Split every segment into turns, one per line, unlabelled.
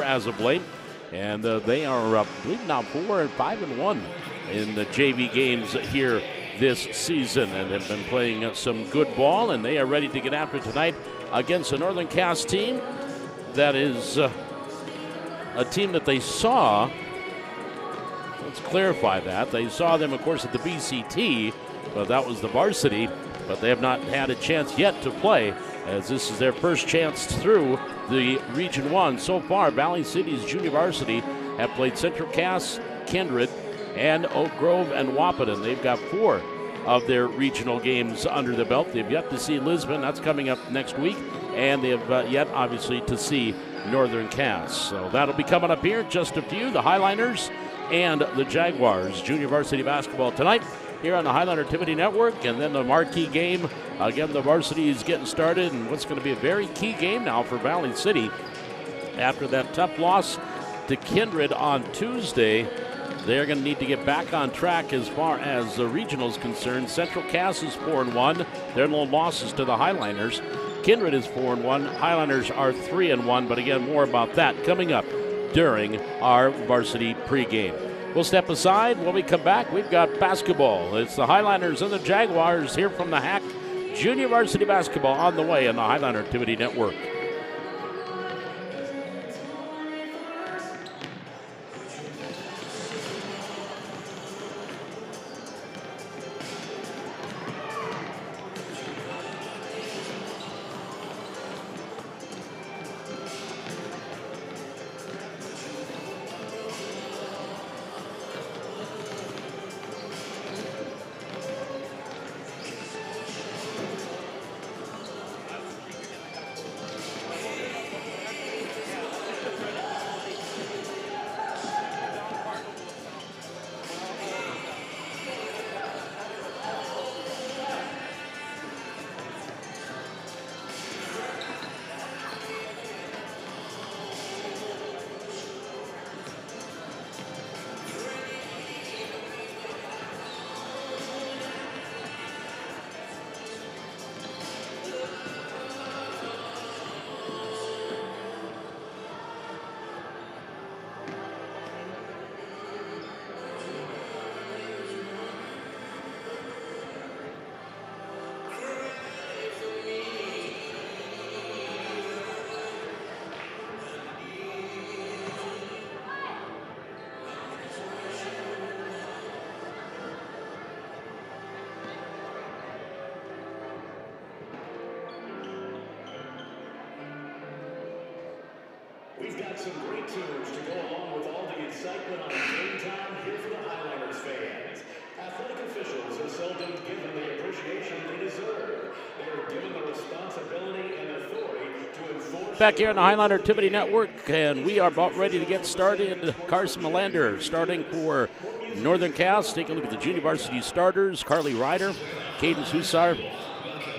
as of late, and they are, I believe, now 4-5-1 in the JV games here this season, and have been playing some good ball, and they are ready to get after tonight against a Northern Cass team that is a team that they saw. Let's clarify that. They saw them, of course, at the BCT, but that was the varsity, but they have not had a chance yet to play, as this is their first chance through the Region 1. So far, Valley City's junior varsity have played Central Cass, Kindred, and Oak Grove and Wahpeton. They've got 4 of their regional games under the belt. They've yet to see Lisbon. That's coming up next week. And they have yet, obviously, to see Northern Cass. So that'll be coming up here. Just a few. The Highliners and the Jaguars junior varsity basketball tonight here on the Highliner Activity Network. And then the marquee game. Again, the varsity is getting started, and what's going to be a very key game now for Valley City. After that tough loss to Kindred on Tuesday, they're going to need to get back on track as far as the regional is concerned. Central Cass is 4-1. Their no losses to the Highliners. Kindred is 4-1. Highliners are 3-1. But again, more about that coming up during our varsity pregame. We'll step aside. When we come back, we've got basketball. It's the Highliners and the Jaguars here from the HAC Junior Varsity Basketball on the way on the Highliner Activity Network.
We've got some great tunes to go along with all the excitement on game time here for the Highliners fans. Athletic officials are seldom given the appreciation they deserve. They are given the responsibility and authority to enforce.
Back here on the Highliner Activity Network, and we are about ready to get started. Carson Melander starting for Northern Cass. Take a look at the junior varsity starters. Carly Ryder, Cadence Hussar,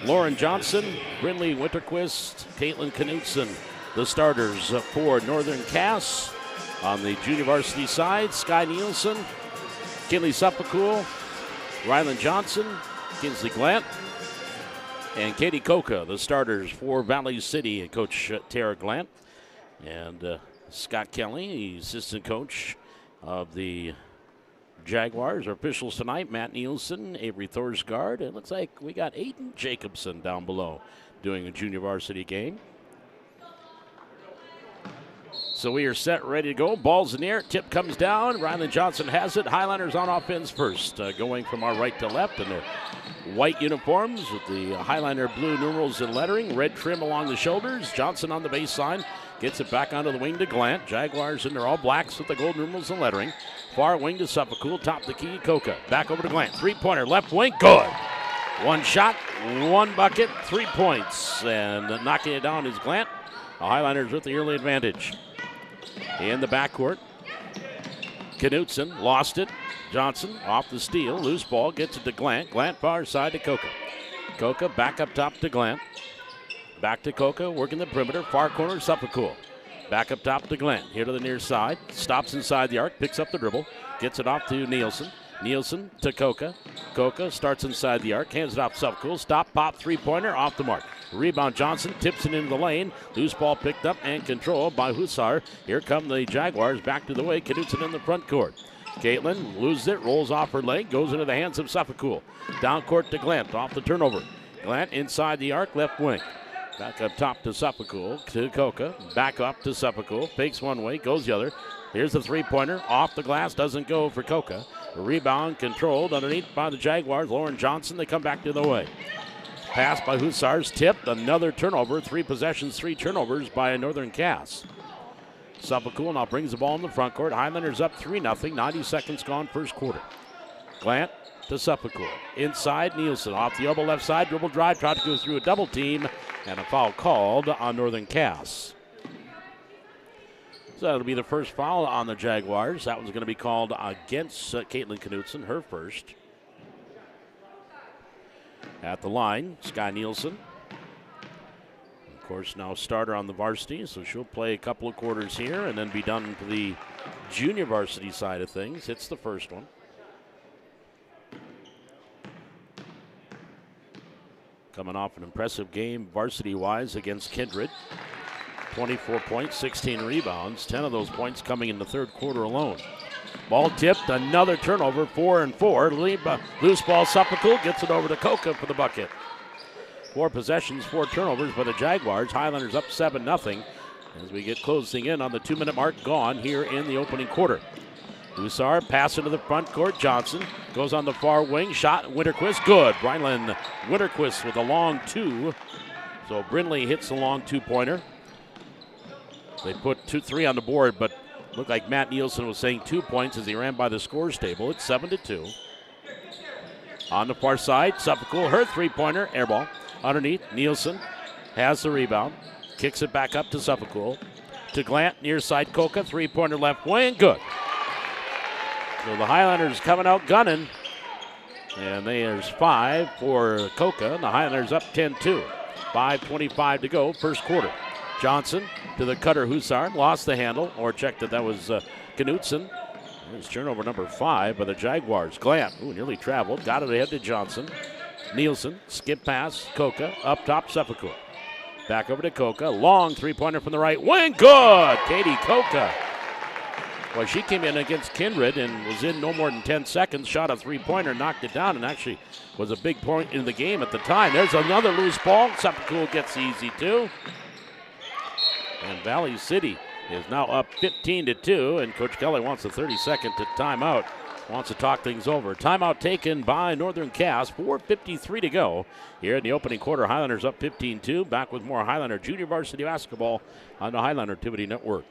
Lauren Johnson, Brinley Winterquist, Caitlin Knutson. The starters for Northern Cass. On the junior varsity side, Sky Nielsen, Kinley Suppacool, Rylan Johnson, Kinsley Glant, and Katie Coca, the starters for Valley City, and Coach Tara Glant. And Scott Kelly, the assistant coach of the Jaguars. Our officials tonight, Matt Nielsen, Avery Thorsgaard. It looks like we got Aiden Jacobson down below doing a junior varsity game. So we are set, ready to go. Ball's in the air. Tip comes down. Rylan Johnson has it. Highliners on offense first. Going from our right to left in their white uniforms with the Highliner blue numerals and lettering. Red trim along the shoulders. Johnson on the baseline. Gets it back onto the wing to Glant. Jaguars in their all blacks with the gold numerals and lettering. Far wing to Suppacool. Top the key, Coca. Back over to Glant. Three-pointer, left wing. Good. One shot, one bucket, 3 points. And knocking it down is Glant. The Highliners with the early advantage. In the backcourt, Knutson lost it. Johnson off the steal. Loose ball, gets it to Glant. Glant far side to Coca. Coca back up top to Glant. Back to Coca, working the perimeter. Far corner, Suppacool. Back up top to Glant. Here to the near side. Stops inside the arc, picks up the dribble. Gets it off to Nielsen. Nielsen to Coca. Coca starts inside the arc, hands it off to Suppacool. Stop, pop, three-pointer, off the mark. Rebound Johnson tips it into the lane. Loose ball picked up and controlled by Hussar. Here come the Jaguars back to the way. Knutson in the front court. Caitlin loses it, rolls off her leg, goes into the hands of Suffolk. Down court to Glant, off the turnover. Glant inside the arc, left wing. Back up top to Suffolk, to Coca. Back up to Suffolk. Fakes one way, goes the other. Here's the three-pointer. Off the glass, doesn't go for Coca. Rebound controlled underneath by the Jaguars. Lauren Johnson, they come back to the way. Pass by Hussars, tipped. Another turnover. 3 possessions, 3 turnovers by Northern Cass. Suffolk now brings the ball in the front court. Highlanders up 3-0. 90 seconds gone first quarter. Glant to Suffolk. Inside, Nielsen off the elbow left side. Dribble drive, tried to go through a double team. And a foul called on Northern Cass. So that'll be the first foul on the Jaguars. That one's going to be called against Caitlin Knutson, her first. At the line, Sky Nielsen. Of course, now starter on the varsity, so she'll play a couple of quarters here and then be done to the junior varsity side of things. Hits the first one. Coming off an impressive game varsity-wise against Kindred. 24 points, 16 rebounds, 10 of those points coming in the third quarter alone. Ball tipped, another turnover, 4-4. Loose ball, Suffolk gets it over to Coca for the bucket. 4 possessions, 4 turnovers by the Jaguars. Highlanders up 7-0 as we get closing in on the 2-minute mark gone here in the opening quarter. Hussar pass into the front court. Johnson goes on the far wing. Shot, Winterquist, good. Rylan Winterquist with a long 2. So Brindley hits the long 2-pointer. They put 3 on the board, but looked like Matt Nielsen was saying 2 points as he ran by the scores table. It's 7-2. On the far side, Suffolk, her 3-pointer, air ball. Underneath, Nielsen has the rebound. Kicks it back up to Suffolk. To Glant, near side Coca, 3-pointer left wing, good. So the Highlanders coming out gunning. And there's 5 for Coca, and the Highlanders up 10-2. 5:25 to go, first quarter. Johnson to the cutter Hussar, lost the handle, or checked that was Knutson. There's turnover number 5 by the Jaguars. Glant, nearly traveled, got it ahead to Johnson. Nielsen, skip pass, Coca, up top, Suffolk. Back over to Coca, long 3-pointer from the right wing, good! Katie Coca. Well, she came in against Kindred and was in no more than 10 seconds, shot a 3-pointer, knocked it down, and actually was a big point in the game at the time. There's another loose ball. Suffolk gets the easy 2. And Valley City is now up 15-2, and Coach Kelly wants a 30-second timeout. Wants to talk things over. Timeout taken by Northern Cass. 4:53 to go here in the opening quarter. Highlanders up 15-2. Back with more Highlander Junior Varsity Basketball on the Highlander Activity Network.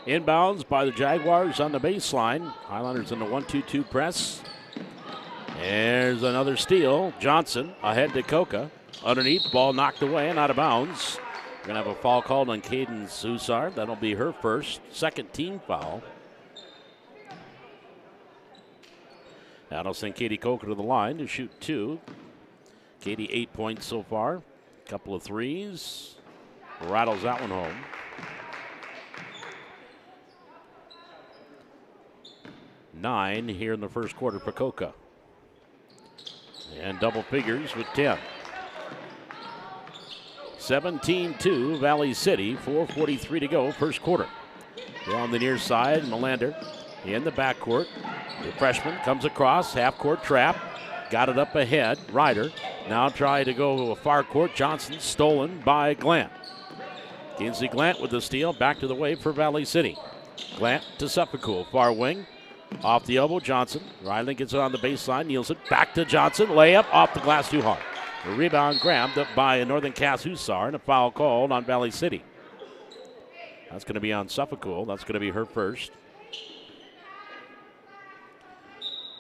Inbounds by the Jaguars on the baseline. Highlanders in the 1-2-2 press. There's another steal. Johnson ahead to Coca. Underneath, ball knocked away and out of bounds. We're going to have a foul called on Cadence Hussar. That'll be her first, second team foul. That'll send Katie Coca to the line to shoot 2. Katie 8 points so far. Couple of threes. Rattles that one home. 9 here in the first quarter for Coca. And double figures with 10. 17-2 Valley City, 4:43 to go, first quarter. They're on the near side, Melander in the backcourt. The freshman comes across, half-court trap, got it up ahead. Ryder now trying to go to a far court. Johnson stolen by Glant. Kinsey Glant with the steal, back to the wave for Valley City. Glant to Suffolk, far wing. Off the elbow, Johnson. Riley gets it on the baseline. Nielsen back to Johnson. Layup off the glass too hard. The rebound grabbed up by Northern Cass Hussar, and a foul called on Valley City. That's going to be on Suffolk. That's going to be her first.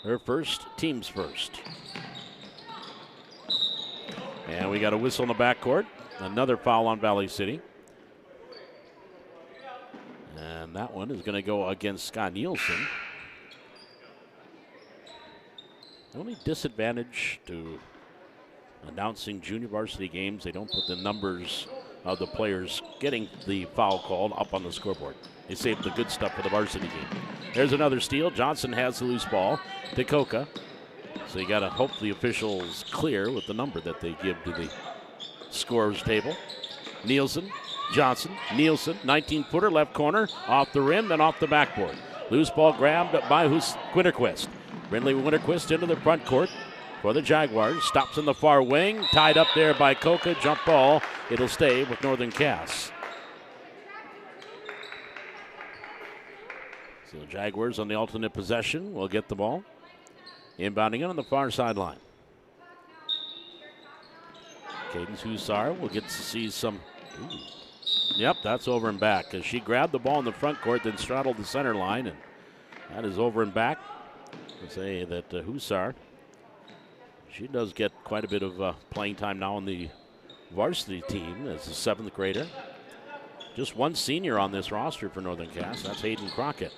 her first, team's first. And we got a whistle in the backcourt. Another foul on Valley City. And that one is going to go against Scott Nielsen. The only disadvantage to announcing junior varsity games, they don't put the numbers of the players getting the foul called up on the scoreboard. They save the good stuff for the varsity game. There's another steal. Johnson has the loose ball to Coca. So you got to hope the officials clear with the number that they give to the scorer's table. Nielsen, Johnson, Nielsen, 19-footer, left corner, off the rim, then off the backboard. Loose ball grabbed by Winterquist. Brindley Winterquist into the front court for the Jaguars. Stops in the far wing, tied up there by Coca. Jump ball. It'll stay with Northern Cass. So the Jaguars on the alternate possession will get the ball. Inbounding it on the far sideline. Cadence Hussar will get to see some. Ooh. Yep, that's over and back because she grabbed the ball in the front court, then straddled the center line, and that is over and back. I'll say that Hussar, she does get quite a bit of playing time now on the varsity team as a seventh grader. Just one senior on this roster for Northern Cass. That's Hayden Crockett.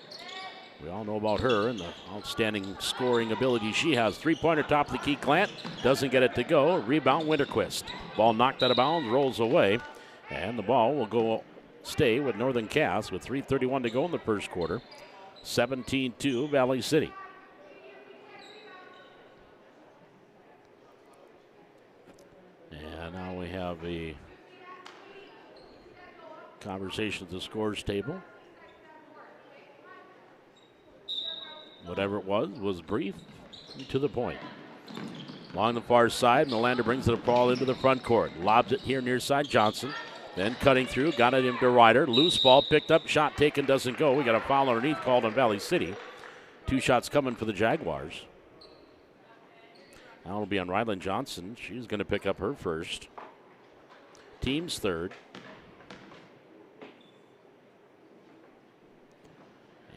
We all know about her and the outstanding scoring ability she has. Three-pointer top of the key. Glant doesn't get it to go. Rebound Winterquist. Ball knocked out of bounds, rolls away. And the ball will stay with Northern Cass with 3:31 to go in the first quarter. 17-2 Valley City. And now we have a conversation at the scores table. Whatever it was brief and to the point. Along the far side, Melander brings the ball into the front court. Lobs it here near side, Johnson. Then cutting through, got it into Ryder. Loose ball picked up, shot taken, doesn't go. We got a foul underneath called on Valley City. 2 shots coming for the Jaguars. Now it'll be on Ryland Johnson. She's going to pick up her first. Team's third.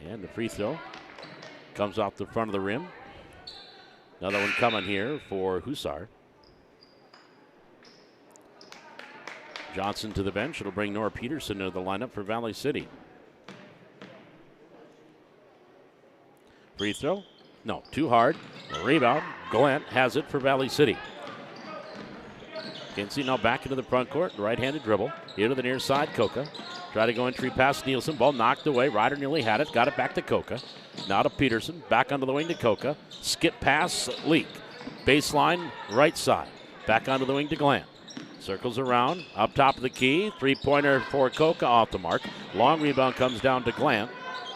And the free throw comes off the front of the rim. Another one coming here for Hussar. Johnson to the bench. It'll bring Nora Peterson into the lineup for Valley City. Free throw. No, too hard. Rebound. Glant has it for Valley City. Kinsey now back into the front court. Right-handed dribble. Into the near side, Coca. Try to go entry past Nielsen. Ball knocked away. Ryder nearly had it. Got it back to Coca. Now to Peterson. Back onto the wing to Coca. Skip pass, Leak. Baseline, right side. Back onto the wing to Glant. Circles around. Up top of the key. Three-pointer for Coca off the mark. Long rebound comes down to Glant.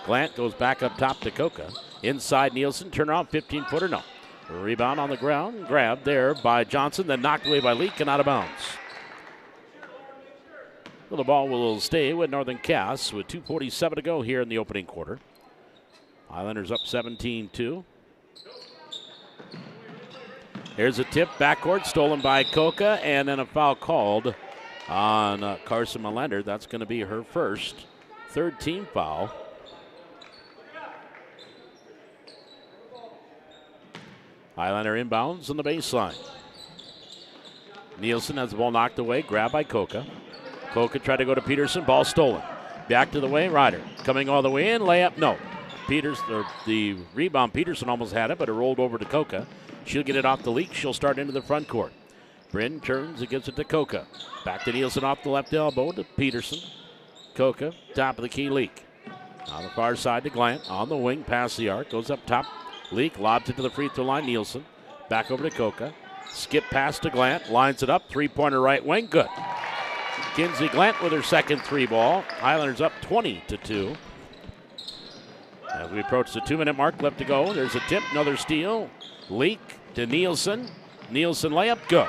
Glant goes back up top to Coca. Inside Nielsen. Turn around. 15-footer. No. Rebound on the ground. Grabbed there by Johnson. Then knocked away by Leak and out of bounds. Well, the ball will stay with Northern Cass with 2:47 to go here in the opening quarter. Highlanders up 17-2. Here's a tip backcourt, stolen by Coca, and then a foul called on Carson Melander. That's going to be her first, third team foul. Highlander inbounds on the baseline. Nielsen has the ball knocked away, grabbed by Coca. Coca tried to go to Peterson, ball stolen. Back to the way, Ryder coming all the way in, layup, no. The rebound, Peterson almost had it, but it rolled over to Coca. She'll get it off the Leak. She'll start into the front court. Bryn turns and gives it to Coca. Back to Nielsen off the left elbow to Peterson. Coca, top of the key, Leak. On the far side to Glant. On the wing, past the arc. Goes up top. Leak lobs it to the free throw line. Nielsen. Back over to Coca. Skip pass to Glant. Lines it up. Three-pointer right wing. Good. Kinsey Glant with her second three ball. Highlanders up 20-2. As we approach the 2-minute mark, left to go. There's a tip, another steal. Leak to Nielsen. Nielsen layup, good.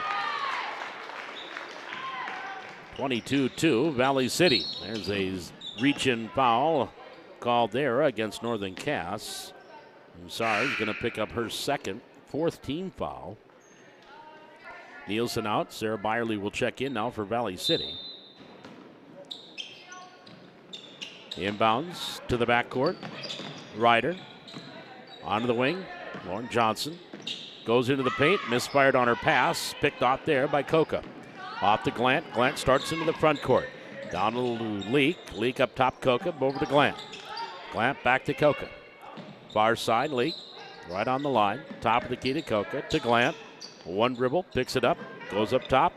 22-2, Valley City. There's a reach-in foul called there against Northern Cass. Hussar is going to pick up her second, fourth team foul. Nielsen out. Sarah Byerly will check in now for Valley City. Inbounds to the backcourt. Ryder onto the wing. Lauren Johnson goes into the paint, misfired on her pass, picked off there by Coca. Off to Glant. Glant starts into the front court. Down to Leak. Leak up top, Coca, over to Glant. Glant back to Coca. Far side, Leak. Right on the line. Top of the key to Coca. To Glant. One dribble. Picks it up. Goes up top.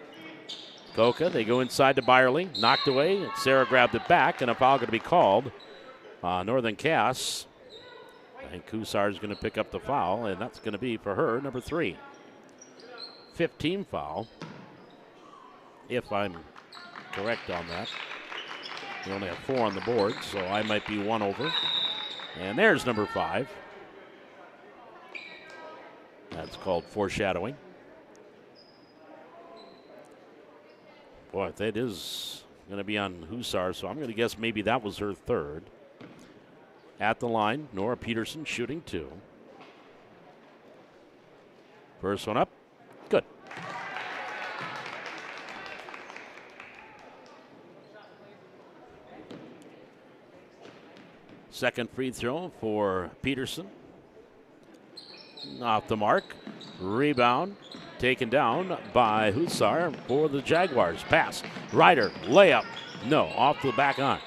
Coca. They go inside to Byerly. Knocked away. Sarah grabbed it back, and a foul going to be called. Northern Cass. And Kusar is going to pick up the foul, and that's going to be for her, number 3. 15 foul, if I'm correct on that. We only have 4 on the board, so I might be 1 over. And there's number 5. That's called foreshadowing. Boy, that is going to be on Husar, so I'm going to guess maybe that was her 3rd. At the line, Nora Peterson shooting 2. First one up, good. Second free throw for Peterson. Off the mark, rebound, taken down by Husar for the Jaguars. Pass, Ryder, layup, no, off the back on.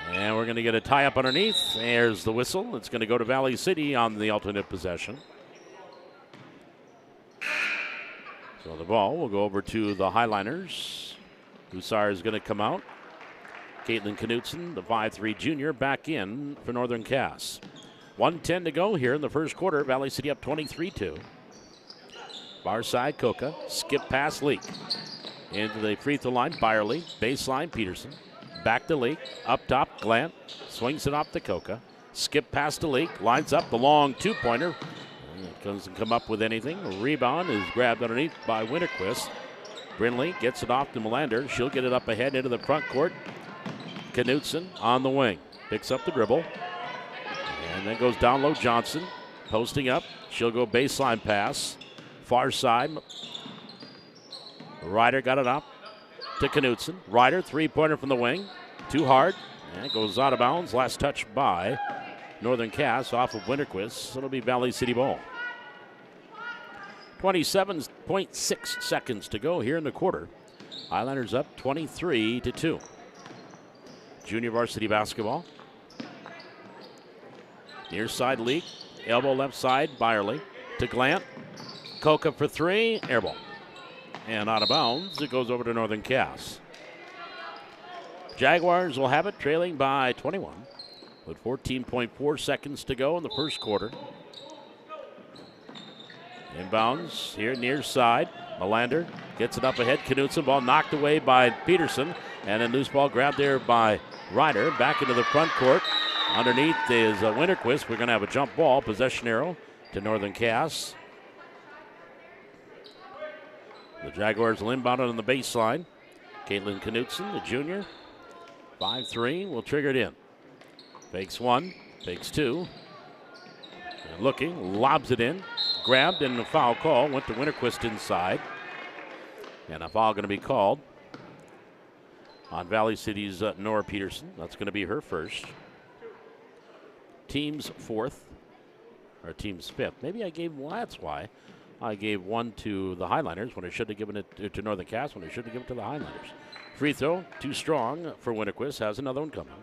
And we're going to get a tie-up underneath. There's the whistle. It's going to go to Valley City on the alternate possession. So the ball will go over to the Highliners. Husar is going to come out. Caitlin Knutson, the 5'3 junior, back in for Northern Cass. 1:10 to go here in the first quarter. Valley City up 23-2. Far side, Coca. Skip pass, Leak. Into the free throw line, Byerly. Baseline, Peterson. Back to Leak, up top, Glant, swings it off to Coca. Skip past to Leak, lines up the long 2-pointer. Doesn't come up with anything. A rebound is grabbed underneath by Winterquist. Brinley gets it off to Melander. She'll get it up ahead into the front court. Knutson on the wing, picks up the dribble. And then goes down low, Johnson, posting up. She'll go baseline pass. Far side. Ryder got it up to Knutson. Ryder, 3-pointer from the wing. Too hard. And it goes out of bounds. Last touch by Northern Cass off of Winterquist. It'll be Valley City ball. 27.6 seconds to go here in the quarter. Highlanders up 23-2. Junior varsity basketball. Near side Leak. Elbow left side, Byerly. To Glant. Coca for 3. Air ball. And out of bounds, it goes over to Northern Cass. Jaguars will have it, trailing by 21 with 14.4 seconds to go in the first quarter. Inbounds here near side. Melander gets it up ahead. Knutson, ball knocked away by Peterson. And then loose ball grabbed there by Ryder. Back into the front court. Underneath is Winterquist. We're going to have a jump ball. Possession arrow to Northern Cass. The Jaguars will inbound it on the baseline. Caitlin Knutson, the junior. 5'3", will trigger it in. Fakes 1, fakes 2. And looking, lobs it in. Grabbed and a foul call. Went to Winterquist inside. And a foul going to be called on Valley City's Nora Peterson. That's going to be her first. Team's 4th, or team's 5th. Maybe I gave, well, that's why. I gave 1 to the Highliners when I should have given it to Northern Cass when I should have given it to the Highliners. Free throw, too strong for Winterquist. Has another one coming.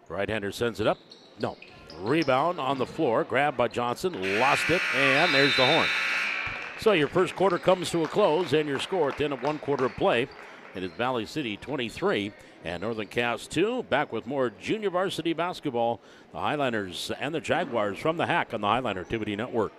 Right-hander sends it up. No. Rebound on the floor. Grabbed by Johnson. Lost it. And there's the horn. So your first quarter comes to a close, and your score at the end of 1 quarter of play. It is Valley City 23 and Northern Cass 2. Back with more junior varsity basketball. The Highlanders and the Jaguars from the Hack on the Highline Activity Network.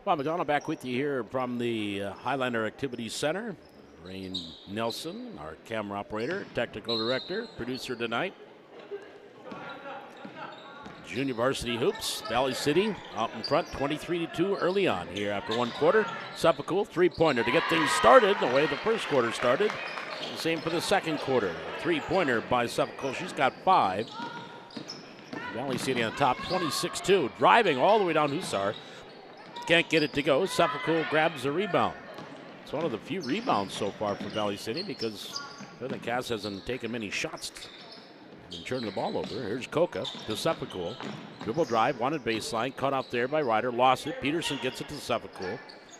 Bob McDonald back with you here from the Highlander Activities Center. Rain Nelson, our camera operator, technical director, producer tonight. Junior varsity hoops, Valley City out in front, 23-2 early on here after one quarter. Suffolk, three-pointer to get things started the way the first quarter started. Same for the second quarter. Three-pointer by Suffolk. She's got 5. Valley City on top, 26-2. Driving all the way down Hussar. Can't get it to go. Suffolk grabs the rebound. It's one of the few rebounds so far for Valley City because Northern Cass hasn't taken many shots and turned the ball over. Here's Coca to Suffolk. Dribble drive, wanted baseline, cut off there by Ryder, lost it. Peterson gets it to Suffolk.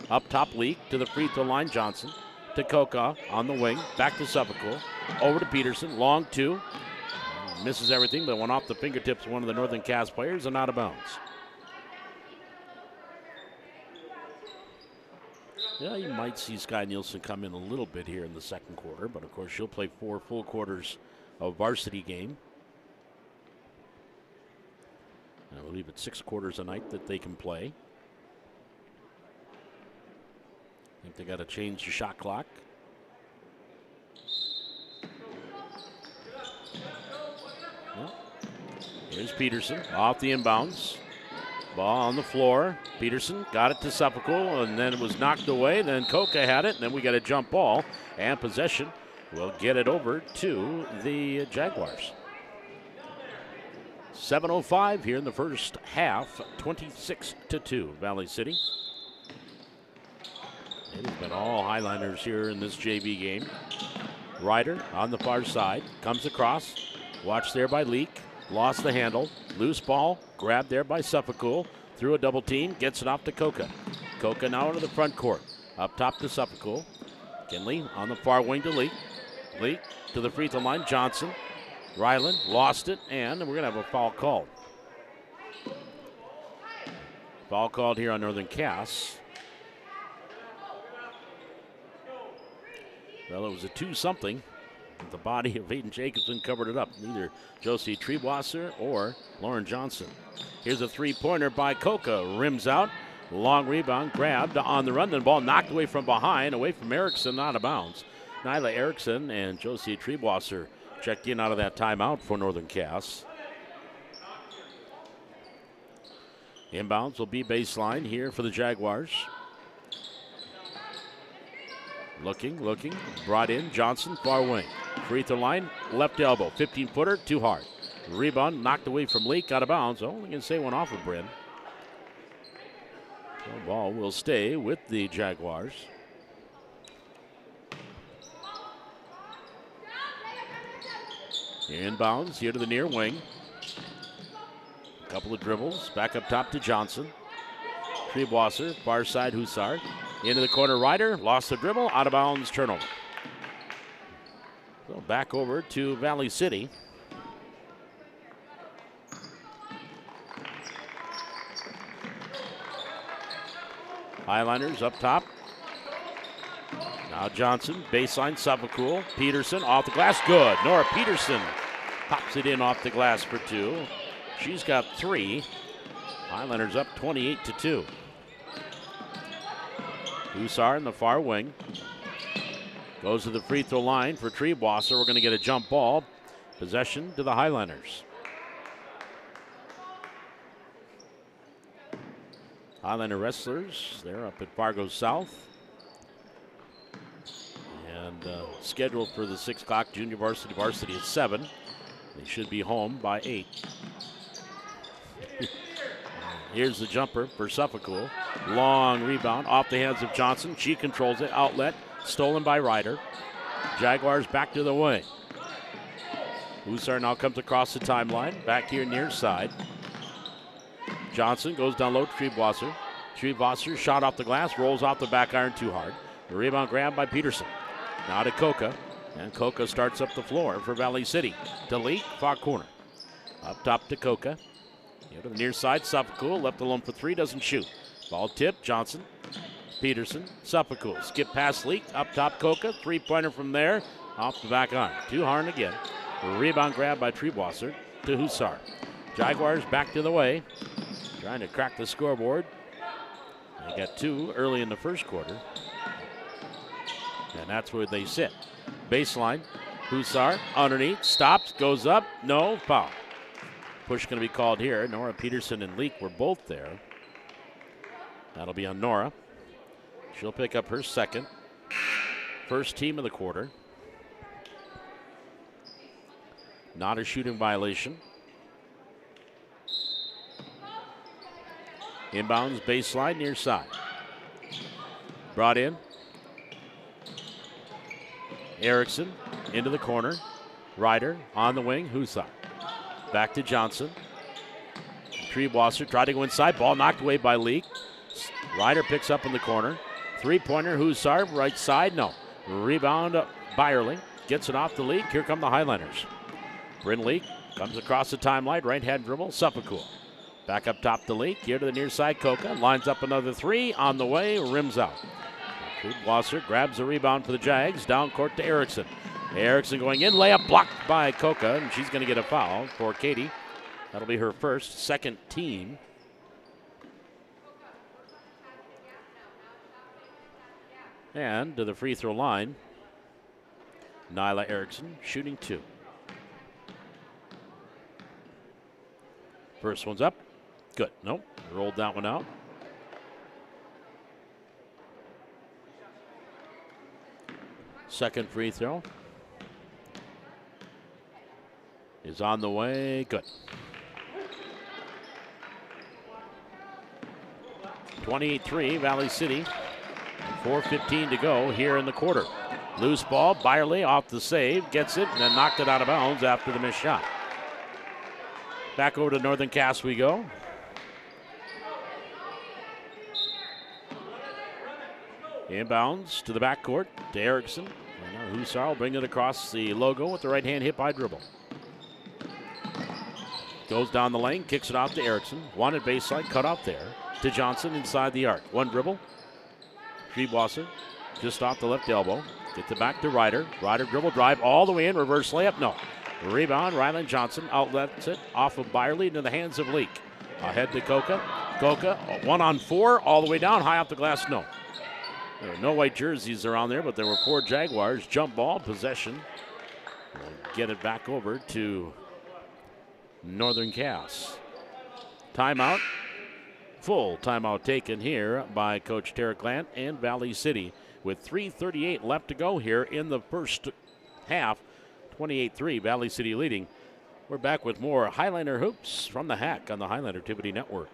Up top, Leak to the free throw line. Johnson to Coca on the wing, back to Suffolk. Over to Peterson, long 2. Misses everything, but went off the fingertips of one of the Northern Cass players and out of bounds. Yeah, you might see Sky Nielsen come in a little bit here in the second quarter, but of course she'll play 4 full quarters of varsity game. I believe it's 6 quarters a night that they can play. I think they got to change the shot clock. Well, here's Peterson off the inbounds. Ball on the floor. Peterson got it to Suffolk, and then it was knocked away. Then Coca had it, and then we got a jump ball. And possession will get it over to the Jaguars. 7:05 here in the first half, 26-2, Valley City. It has been all Highlanders here in this JV game. Ryder on the far side, comes across. Watched there by Leak. Lost the handle. Loose ball. Grabbed there by Suffolk. Through a double team. Gets it off to Coca. Coca now into the front court. Up top to Suffolk. Kinley on the far wing to Leak. Leak to the free throw line. Johnson. Ryland lost it. And we're going to have a foul called. Foul called here on Northern Cass. Well, it was a 2-something. The body of Aiden Jacobson covered it up. Neither Josie Treebwasser or Lauren Johnson. Here's a three-pointer by Coca. Rims out. Long rebound. Grabbed on the run. Then ball knocked away from behind. Away from Erickson. Out of bounds. Nyla Erickson and Josie Treebwasser checked in out of that timeout for Northern Cass. Inbounds will be baseline here for the Jaguars. Looking. Brought in. Johnson, far wing. Free throw line, left elbow. 15-footer, too hard. Rebound, knocked away from Leak, out of bounds. Only can say one off of Bryn. The ball will stay with the Jaguars. Inbounds here to the near wing. A couple of dribbles. Back up top to Johnson. Treebwasser, far side Hussar. Into the corner, Ryder. Lost the dribble. Out of bounds, turnover. So back over to Valley City. Highlanders up top. Now Johnson, baseline, Suffolk. Peterson off the glass, good. Nora Peterson pops it in off the glass for 2. She's got 3. Highlanders up 28-2. Hussar in the far wing. Goes to the free throw line for Treebwasser. We're going to get a jump ball. Possession to the Highlanders. Highlander wrestlers, they're up at Fargo South. And scheduled for the 6 o'clock junior varsity at 7. They should be home by 8. Here's the jumper for Suffolk. Long rebound off the hands of Johnson. She controls it. Outlet stolen by Ryder. Jaguars back to the wing. Hussar now comes across the timeline. Back here near side. Johnson goes down low to Treebwasser. Treebwasser shot off the glass. Rolls off the back iron too hard. The rebound grabbed by Peterson. Now to Coca. And Coca starts up the floor for Valley City. To Leak, far corner. Up top to Coca. Here to the near side, Suffolk left alone for 3, doesn't shoot. Ball tip, Johnson, Peterson, Suffolk. Skip past Leak, up top Coca, 3-pointer from there, off the back iron. Too hard again. Rebound grab by Treebwasser to Hussar. Jaguars back to the way, trying to crack the scoreboard. They got 2 early in the first quarter. And that's where they sit. Baseline. Huszar underneath. Stops. Goes up. No. Foul. Push going to be called here. Nora Peterson and Leak were both there. That'll be on Nora. She'll pick up her second. First team of the quarter. Not a shooting violation. Inbounds baseline near side. Brought in. Erickson into the corner. Ryder on the wing. Huszar. Back to Johnson. Triebwasser tried to go inside. Ball knocked away by Leak. Ryder picks up in the corner. Three-pointer. Huszar right side. No. Rebound Byerly. Gets it off the Leak. Here come the Highlanders. Bryn Leak comes across the timeline. Right-hand dribble. Suffolk. Back up top to Leak. Here to the near side. Coca lines up another 3. On the way. Rims out. Triebwasser grabs the rebound for the Jags. Down court to Erickson. Erickson going in. Layup blocked by Coca. And she's going to get a foul for Katie. That'll be her first. Second team. And to the free throw line. Nyla Erickson shooting 2. First one's up. Good. Nope. Rolled that one out. Second free throw is on the way. Good. 28-3 Valley City. 4:15 to go here in the quarter. Loose ball. Byerly off the save. Gets it and then knocked it out of bounds after the missed shot. Back over to Northern Cass we go. Inbounds to the backcourt to Erickson. Huszar will bring it across the logo with the right hand hit by dribble. Goes down the lane, kicks it out to Erickson. Wanted baseline, cut off there to Johnson inside the arc. One dribble. Triebwasser just off the left elbow. Gets it back to Ryder. Ryder dribble drive all the way in. Reverse layup. No. Rebound. Ryland Johnson outlets it off of Byerly into the hands of Leak. Ahead to Coca. Coca 1-on-4 all the way down. High off the glass. No. There were no white jerseys around there, but there were 4 Jaguars. Jump ball, possession. We'll get it back over to Northern Cass. Timeout. Full timeout taken here by Coach Tara Glant and Valley City with 3:38 left to go here in the first half. 28-3, Valley City leading. We're back with more Highlander Hoops from the Hack on the Highlander Activity Network.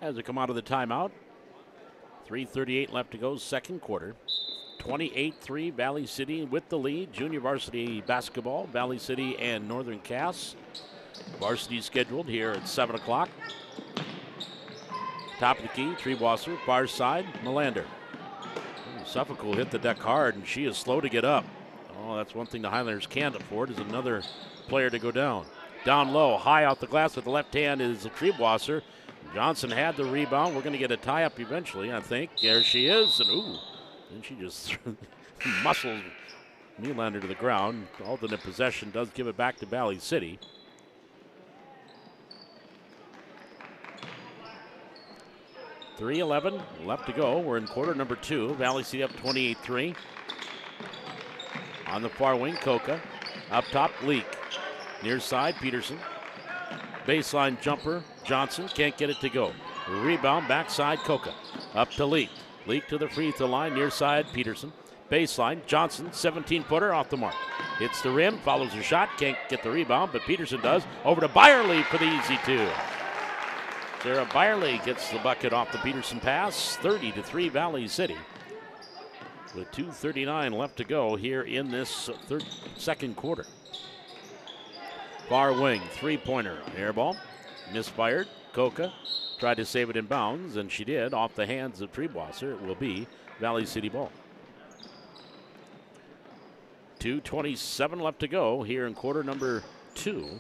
As we come out of the timeout, 3:38 left to go, second quarter. 28-3 Valley City with the lead. Junior varsity basketball, Valley City and Northern Cass. Varsity scheduled here at 7 o'clock. Top of the key, Triebwasser, far side, Melander. Suffolk will hit the deck hard, and she is slow to get up. Oh, that's one thing the Highlanders can't afford, is another player to go down. Down low, high out the glass with the left hand is Triebwasser. Johnson had the rebound. We're going to get a tie-up eventually, I think. There she is, and ooh, and she just muscles Nylander to the ground. Alternate possession does give it back to Valley City. .3:11 left to go. We're in quarter number 2. Valley City up 28-3. On the far wing, Coca. Up top, Leak. Near side, Peterson. Baseline jumper, Johnson can't get it to go. Rebound, backside, Coca. Up to Leak. Leak to the free throw line, near side, Peterson. Baseline, Johnson, 17-footer off the mark. Hits the rim, follows her shot, can't get the rebound, but Peterson does. Over to Byerly for the easy two. Sarah Byerly gets the bucket off the Peterson pass. 30-3 Valley City. With 2:39 left to go here in this second quarter. Far wing, three-pointer, air ball, misfired. Coca tried to save it in bounds, and she did off the hands of Triebwasser. It will be Valley City ball. 2:27 left to go here in quarter number 2.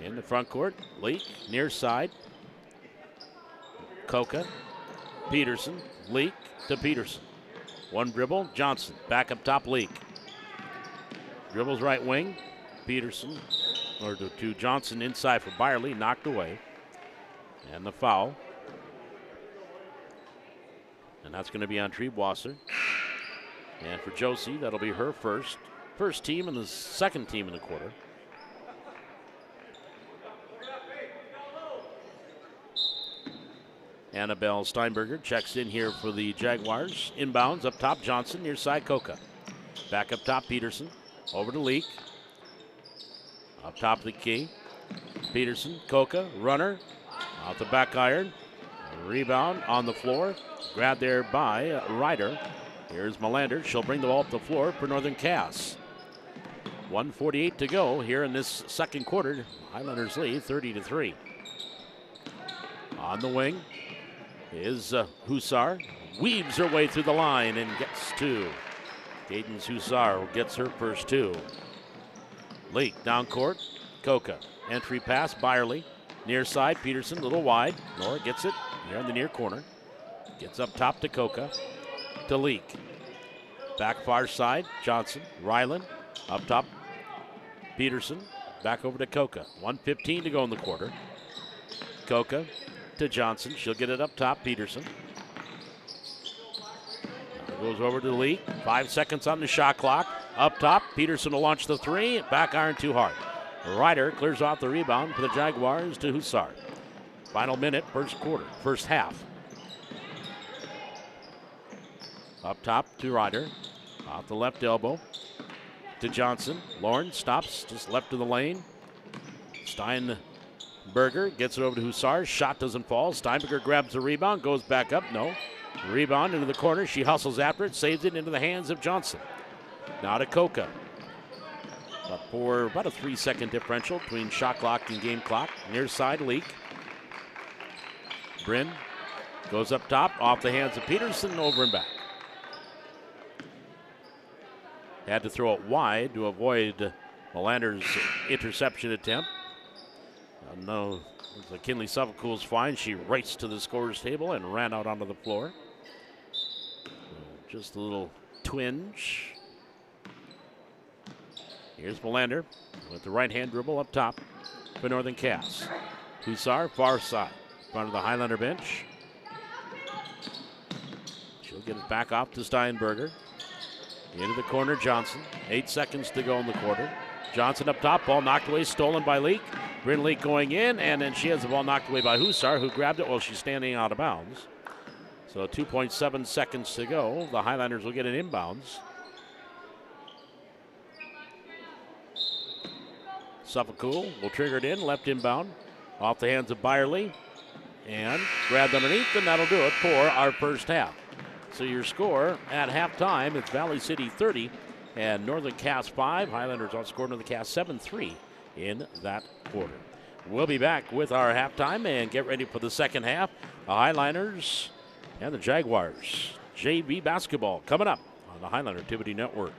In the front court, Leak, near side. Coca, Peterson, Leak to Peterson. One dribble, Johnson, back up top, Leak. Dribbles right wing, Peterson, or to Johnson inside for Byerly, knocked away. And the foul. And that's going to be on Triebwasser. And for Josie, that'll be her first team and the second team in the quarter. Annabelle Steinberger checks in here for the Jaguars. Inbounds up top, Johnson, near side, Coca. Back up top, Peterson. Over to Leak. Up top of the key. Peterson, Coca, runner. Out the back iron. Rebound on the floor. Grabbed there by Ryder. Here's Melander. She'll bring the ball up the floor for Northern Cass. 1:48 to go here in this second quarter. Highlanders lead 30-3. On the wing is Hussar. Weaves her way through the line and gets two. Cadence Hussar gets her first two. Leak down court. Coca. Entry pass. Byerly. Near side. Peterson. A little wide. Nora gets it. Here in the near corner. Gets up top to Coca. To Leak. Back far side. Johnson. Ryland. Up top. Peterson. Back over to Coca. 1:15 to go in the quarter. Coca to Johnson. She'll get it up top. Peterson. Goes over to the Leak. 5 seconds on the shot clock. Up top. Peterson will launch the three. Back iron too hard. Ryder clears off the rebound for the Jaguars to Hussar. Final minute, first quarter, first half. Up top to Ryder. Off the left elbow to Johnson. Lauren stops just left of the lane. Steinberger gets it over to Hussar. Shot doesn't fall. Steinberger grabs the rebound, goes back up. No. Rebound into the corner. She hustles after it, saves it into the hands of Johnson. Now to Coca. For about a 3-second differential between shot clock and game clock. Near side, Leak. Bryn goes up top, off the hands of Peterson, over and back. Had to throw it wide to avoid Melander's interception attempt. No, Kinley Suffolk's fine. She raced to the scorer's table and ran out onto the floor. Just a little twinge. Here's Melander with the right-hand dribble up top for Northern Cass. Hussar, far side, in front of the Highlander bench. She'll get it back off to Steinberger. Into the corner, Johnson. 8 seconds to go in the quarter. Johnson up top, ball knocked away, stolen by Leak. Bryn Leak going in, and then she has the ball knocked away by Hussar, who grabbed it while she's standing out of bounds. So 2.7 seconds to go. The Highlanders will get an inbounds. Suffolk will trigger it in, left inbound, off the hands of Byerly, and grabbed underneath, and that'll do it for our first half. So your score at halftime, it's Valley City 30 and Northern Cass 5. Highlanders outscored Northern Cass 7-3 in that quarter. We'll be back with our halftime and get ready for the second half. The Highlanders and the Jaguars. JV basketball coming up on the Highlander Activity Network.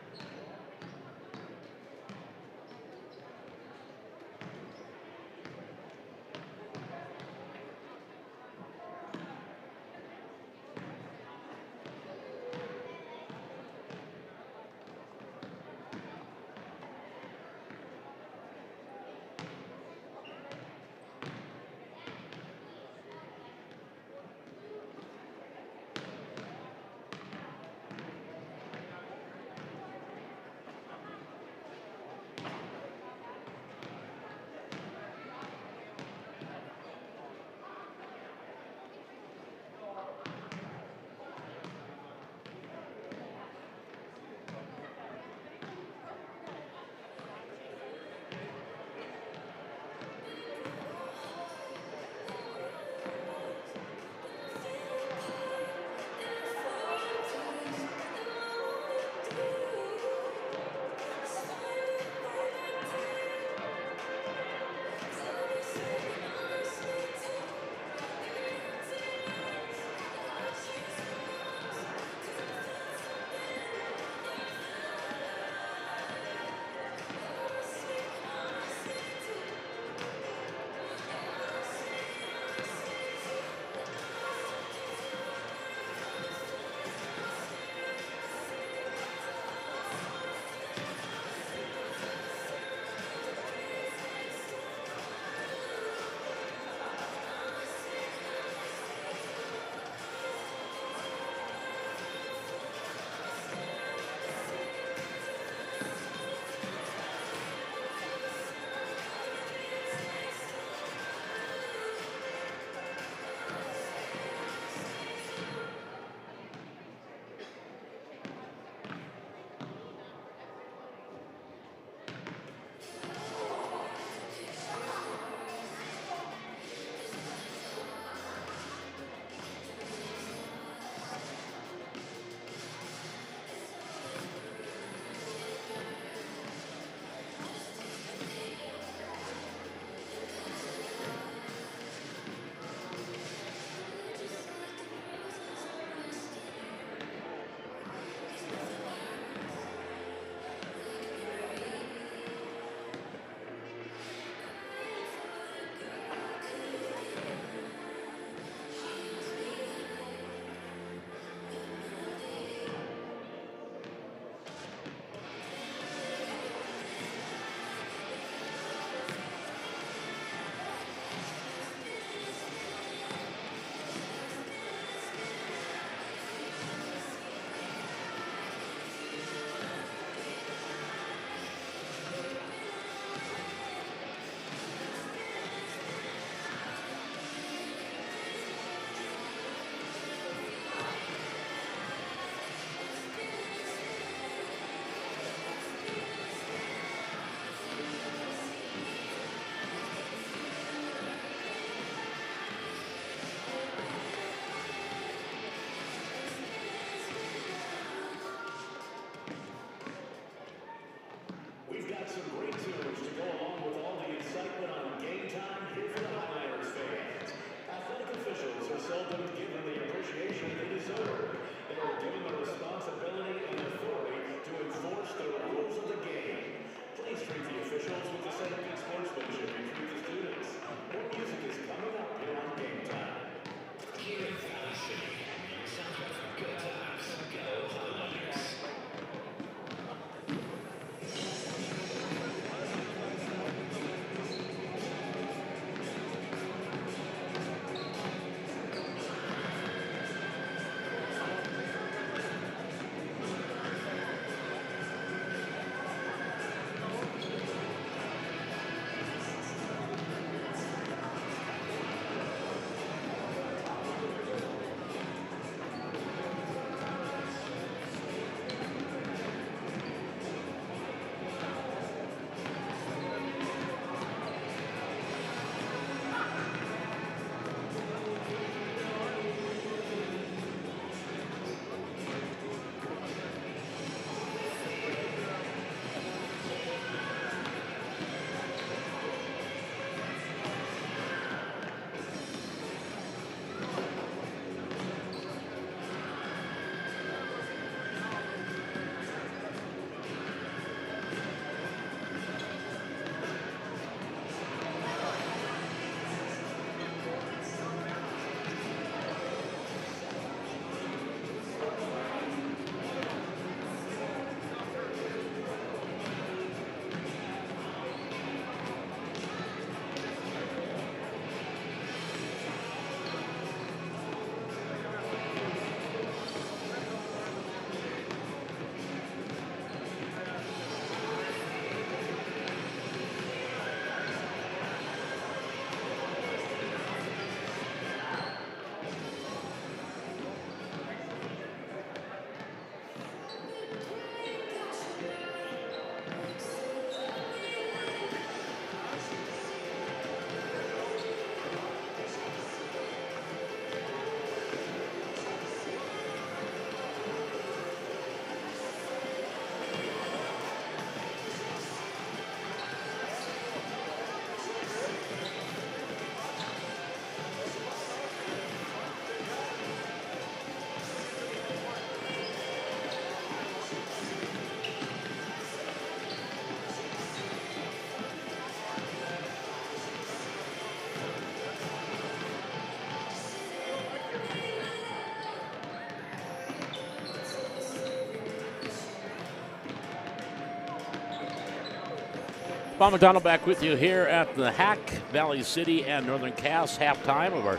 Bob McDonald back with you here at the Hack. Valley City and Northern Cass halftime of our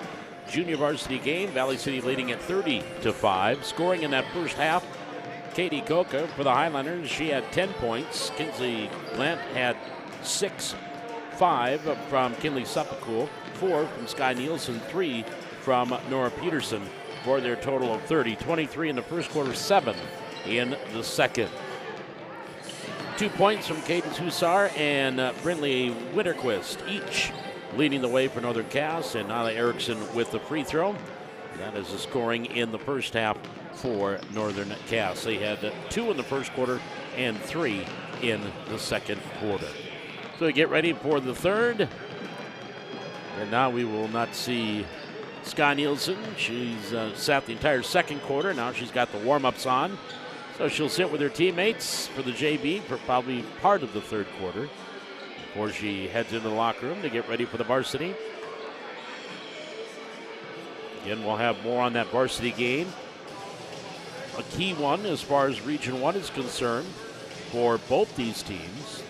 junior varsity game. Valley City leading at 30-5. Scoring in that first half, Katie Coca for the Highlanders. She had 10 points. Kinsley Glant had 6, 5 from Kinley Suppacool, 4 from Sky Nielsen, 3 from Nora Peterson for their total of 30. 23 in the first quarter, 7 in the second. 2 points from Cadence Hussar and Brinley Winterquist, each leading the way for Northern Cass, and Nyla Erickson with the free throw. That is the scoring in the first half for Northern Cass. They had 2 in the first quarter and 3 in the second quarter. So we get ready for the third. And now we will not see Sky Nielsen. She's sat the entire second quarter. Now she's got the warm-ups on. So she'll sit with her teammates for the JV for probably part of the third quarter before she heads into the locker room to get ready for the varsity. Again, we'll have more on that varsity game. A key one as far as Region 1 is concerned for both these teams.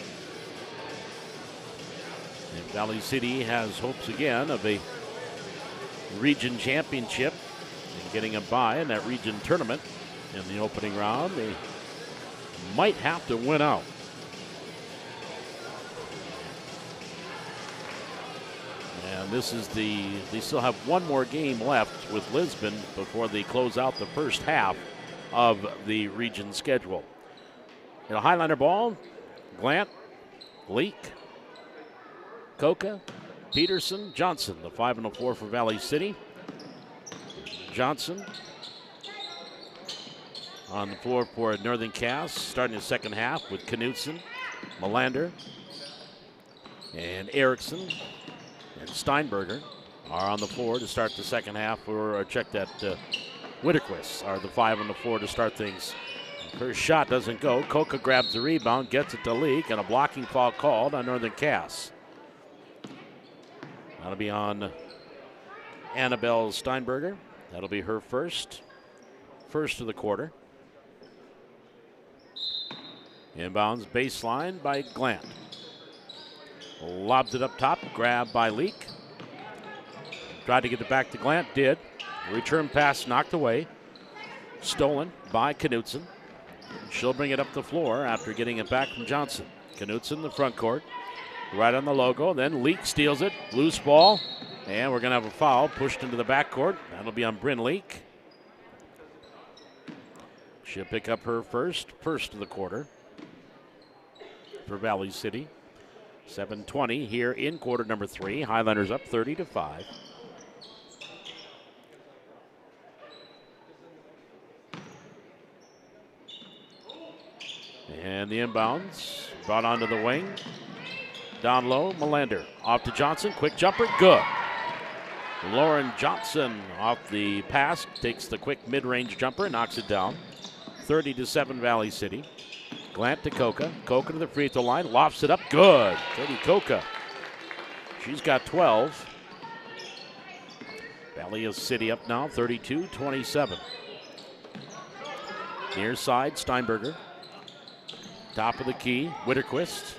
And Valley City has hopes again of a region championship and getting a bye in that region tournament. In the opening round, they might have to win out. And this is they still have one more game left with Lisbon before they close out the first half of the region schedule. In a Highlander ball, Glant, Leak, Coca, Peterson, Johnson, the 5 and the 4 for Valley City. Johnson on the floor for Northern Cass, starting the second half with Knutson, Melander, and Erickson, and Steinberger are on the floor to start the second half, or check that Winterquist are the 5 and the 4 to start things. First shot doesn't go. Coca grabs the rebound, gets it to Leak, and a blocking foul called on Northern Cass. That'll be on Annabelle Steinberger. That'll be her first of the quarter. Inbounds baseline by Glant. Lobs it up top, grabbed by Leak. Tried to get it back to Glant, did. Return pass knocked away. Stolen by Knutson. She'll bring it up the floor after getting it back from Johnson. Knutson, the front court, right on the logo. Then Leak steals it, loose ball, and we're going to have a foul pushed into the backcourt. That'll be on Bryn Leak. She'll pick up her first of the quarter for Valley City. 7:20 here in quarter number 3. Highlanders up 30-5. And the inbounds brought onto the wing. Down low, Melander. Off to Johnson. Quick jumper. Good. Lauren Johnson off the pass. Takes the quick mid-range jumper. Knocks it down. 30-7 Valley City. Glant to Coca. Coca to the free throw line. Lofts it up. Good. Katie Coca. She's got 12. Valley City up now. 32-27. Near side, Steinberger. Top of the key, Winterquist.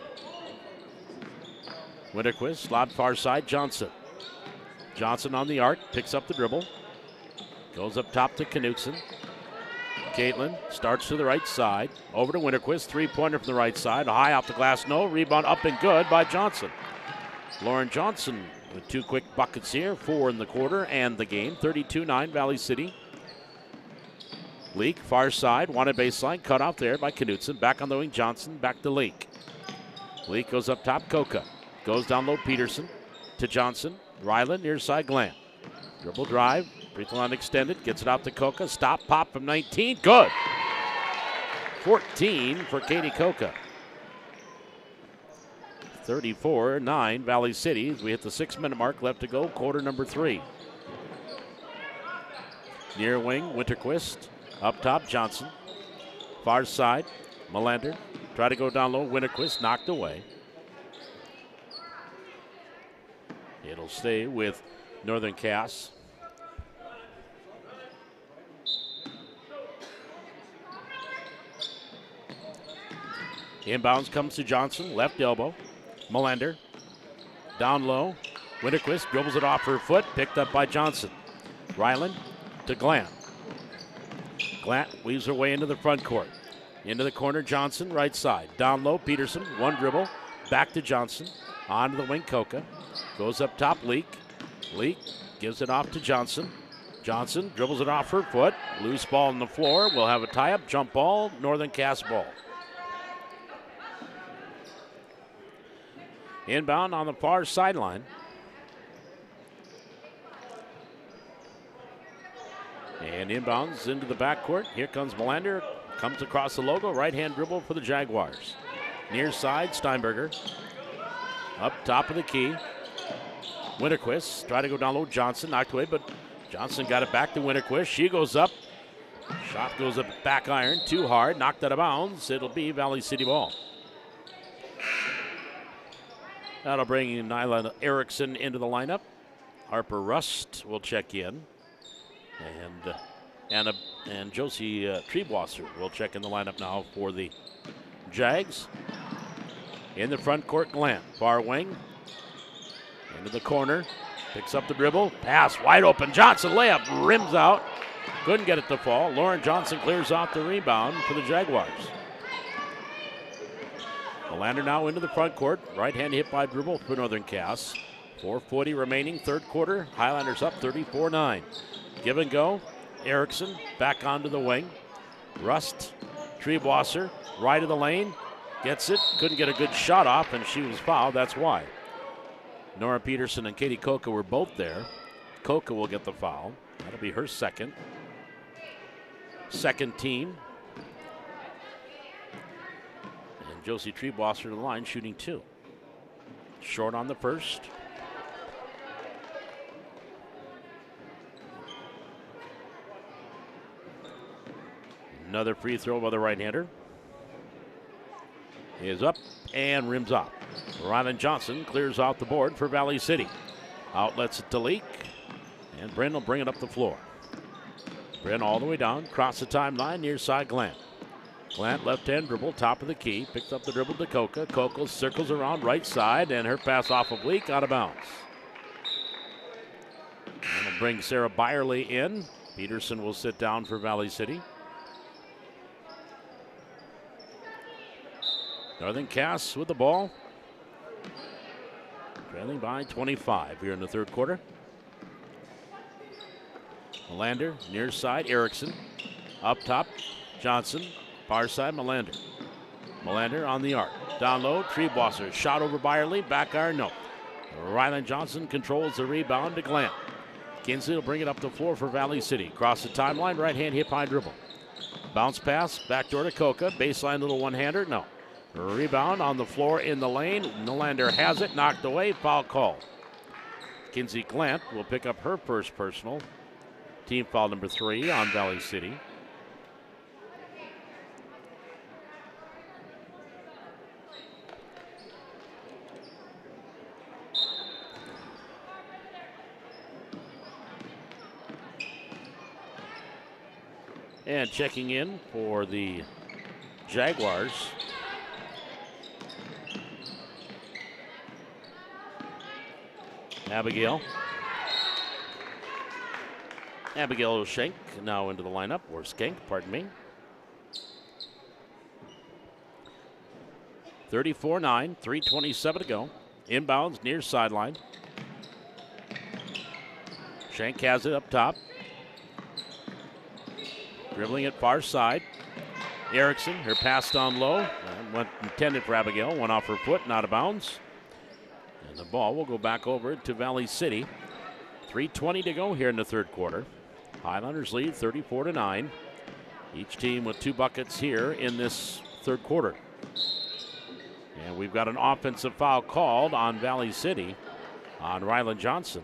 Winterquist, lob far side, Johnson. Johnson on the arc, picks up the dribble. Goes up top to Knutson. Caitlin starts to the right side. Over to Winterquist, three-pointer from the right side. High off the glass, no. Rebound up and good by Johnson. Lauren Johnson with 2 quick buckets here, 4 in the quarter and the game. 32-9 Valley City. Leak, far side, wanted baseline, cut off there by Knutson. Back on the wing, Johnson, back to Leak. Leak goes up top, Coca. Goes down low, Peterson to Johnson. Ryland, near side, Glant. Dribble drive, free throw line extended, gets it out to Coca. Stop, pop from 19, good. 14 for Katie Coca. 34-9 Valley City as we hit the 6-minute mark, left to go, quarter number 3. Near wing, Winterquist. Up top, Johnson. Far side, Melander. Try to go down low, Winterquist knocked away. It'll stay with Northern Cass. Inbounds comes to Johnson, left elbow. Melander. Down low. Winterquist dribbles it off her foot. Picked up by Johnson. Ryland to Glant. Glant weaves her way into the front court. Into the corner, Johnson, right side. Down low, Peterson, one dribble. Back to Johnson. Onto the wing, Coca. Goes up top, Leak. Leak gives it off to Johnson. Johnson dribbles it off her foot. Loose ball on the floor. We'll have a tie-up, jump ball, Northern Cass ball. Inbound on the far sideline. And inbounds into the backcourt. Here comes Melander. Comes across the logo. Right-hand dribble for the Jaguars. Near side, Steinberger. Up top of the key. Winterquist try to go down low. Johnson knocked away, but Johnson got it back to Winterquist. She goes up. Shot goes up back iron. Too hard. Knocked out of bounds. It'll be Valley City ball. That'll bring Nyla Erickson into the lineup. Harper Rust will check in. And Josie Triebwasser will check in the lineup now for the Jags. In the front court, Glant. Far wing. Into the corner. Picks up the dribble. Pass wide open. Johnson layup. Rims out. Couldn't get it to fall. Lauren Johnson clears off the rebound for the Jaguars. Melander now into the front court. Right hand hit by dribble for Northern Cass. 4:40 remaining, third quarter. Highlanders up 34-9. Give and go. Erickson back onto the wing. Rust, Triebwasser, right of the lane. Gets it. Couldn't get a good shot off, and she was fouled. That's why. Nora Peterson and Katie Coca were both there. Coca will get the foul. That'll be her second. Second team. And Josie Triebwasser to the line, shooting 2. Short on the first. Another free throw by the right-hander. Is up and rims off. Ryland Johnson clears out the board for Valley City. Outlets it to Leak. And Bryn will bring it up the floor. Bryn all the way down, cross the timeline, near side Glant. Glant left-hand dribble, top of the key. Picks up the dribble to Coca. Coca circles around right side, and her pass off of Leak out of bounds. And will bring Sarah Byerly in. Peterson will sit down for Valley City. Northern Cass with the ball. Trailing by 25 here in the third quarter. Melander, near side, Erickson. Up top, Johnson. Far side, Melander. Melander on the arc. Down low, Triebwasser. Shot over Byerly, back iron, no. Ryland Johnson controls the rebound to Glant. Kinsley will bring it up the floor for Valley City. Cross the timeline, right hand hip high dribble. Bounce pass, backdoor to Coca. Baseline little one-hander, no. Rebound on the floor in the lane. Melander has it, knocked away, foul call. Kinsey Glant will pick up her first personal. Team foul number 3 on Valley City. And checking in for the Jaguars. Abigail Schenk now into the lineup, or Skank, pardon me. 34-9, 3:27 to go. Inbounds near sideline. Schenk has it up top. Dribbling it far side. Erickson, her pass down low. Went intended for Abigail, went off her foot, not out of bounds. And the ball will go back over to Valley City. 3:20 to go here in the third quarter. Highlanders lead 34-9. Each team with 2 buckets here in this third quarter. And we've got an offensive foul called on Valley City on Ryland Johnson.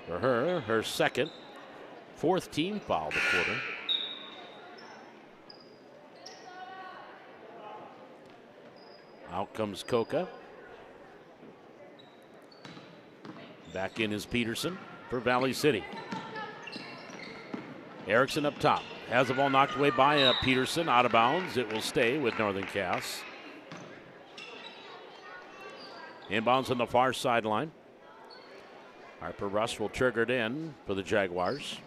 For her second, 4th team foul of the quarter. Out comes Coca. Back in is Peterson for Valley City. Erickson up top. Has the ball knocked away by Peterson, out of bounds. It will stay with Northern Cass. Inbounds on the far sideline. Harper Rust will trigger it in for the Jaguars.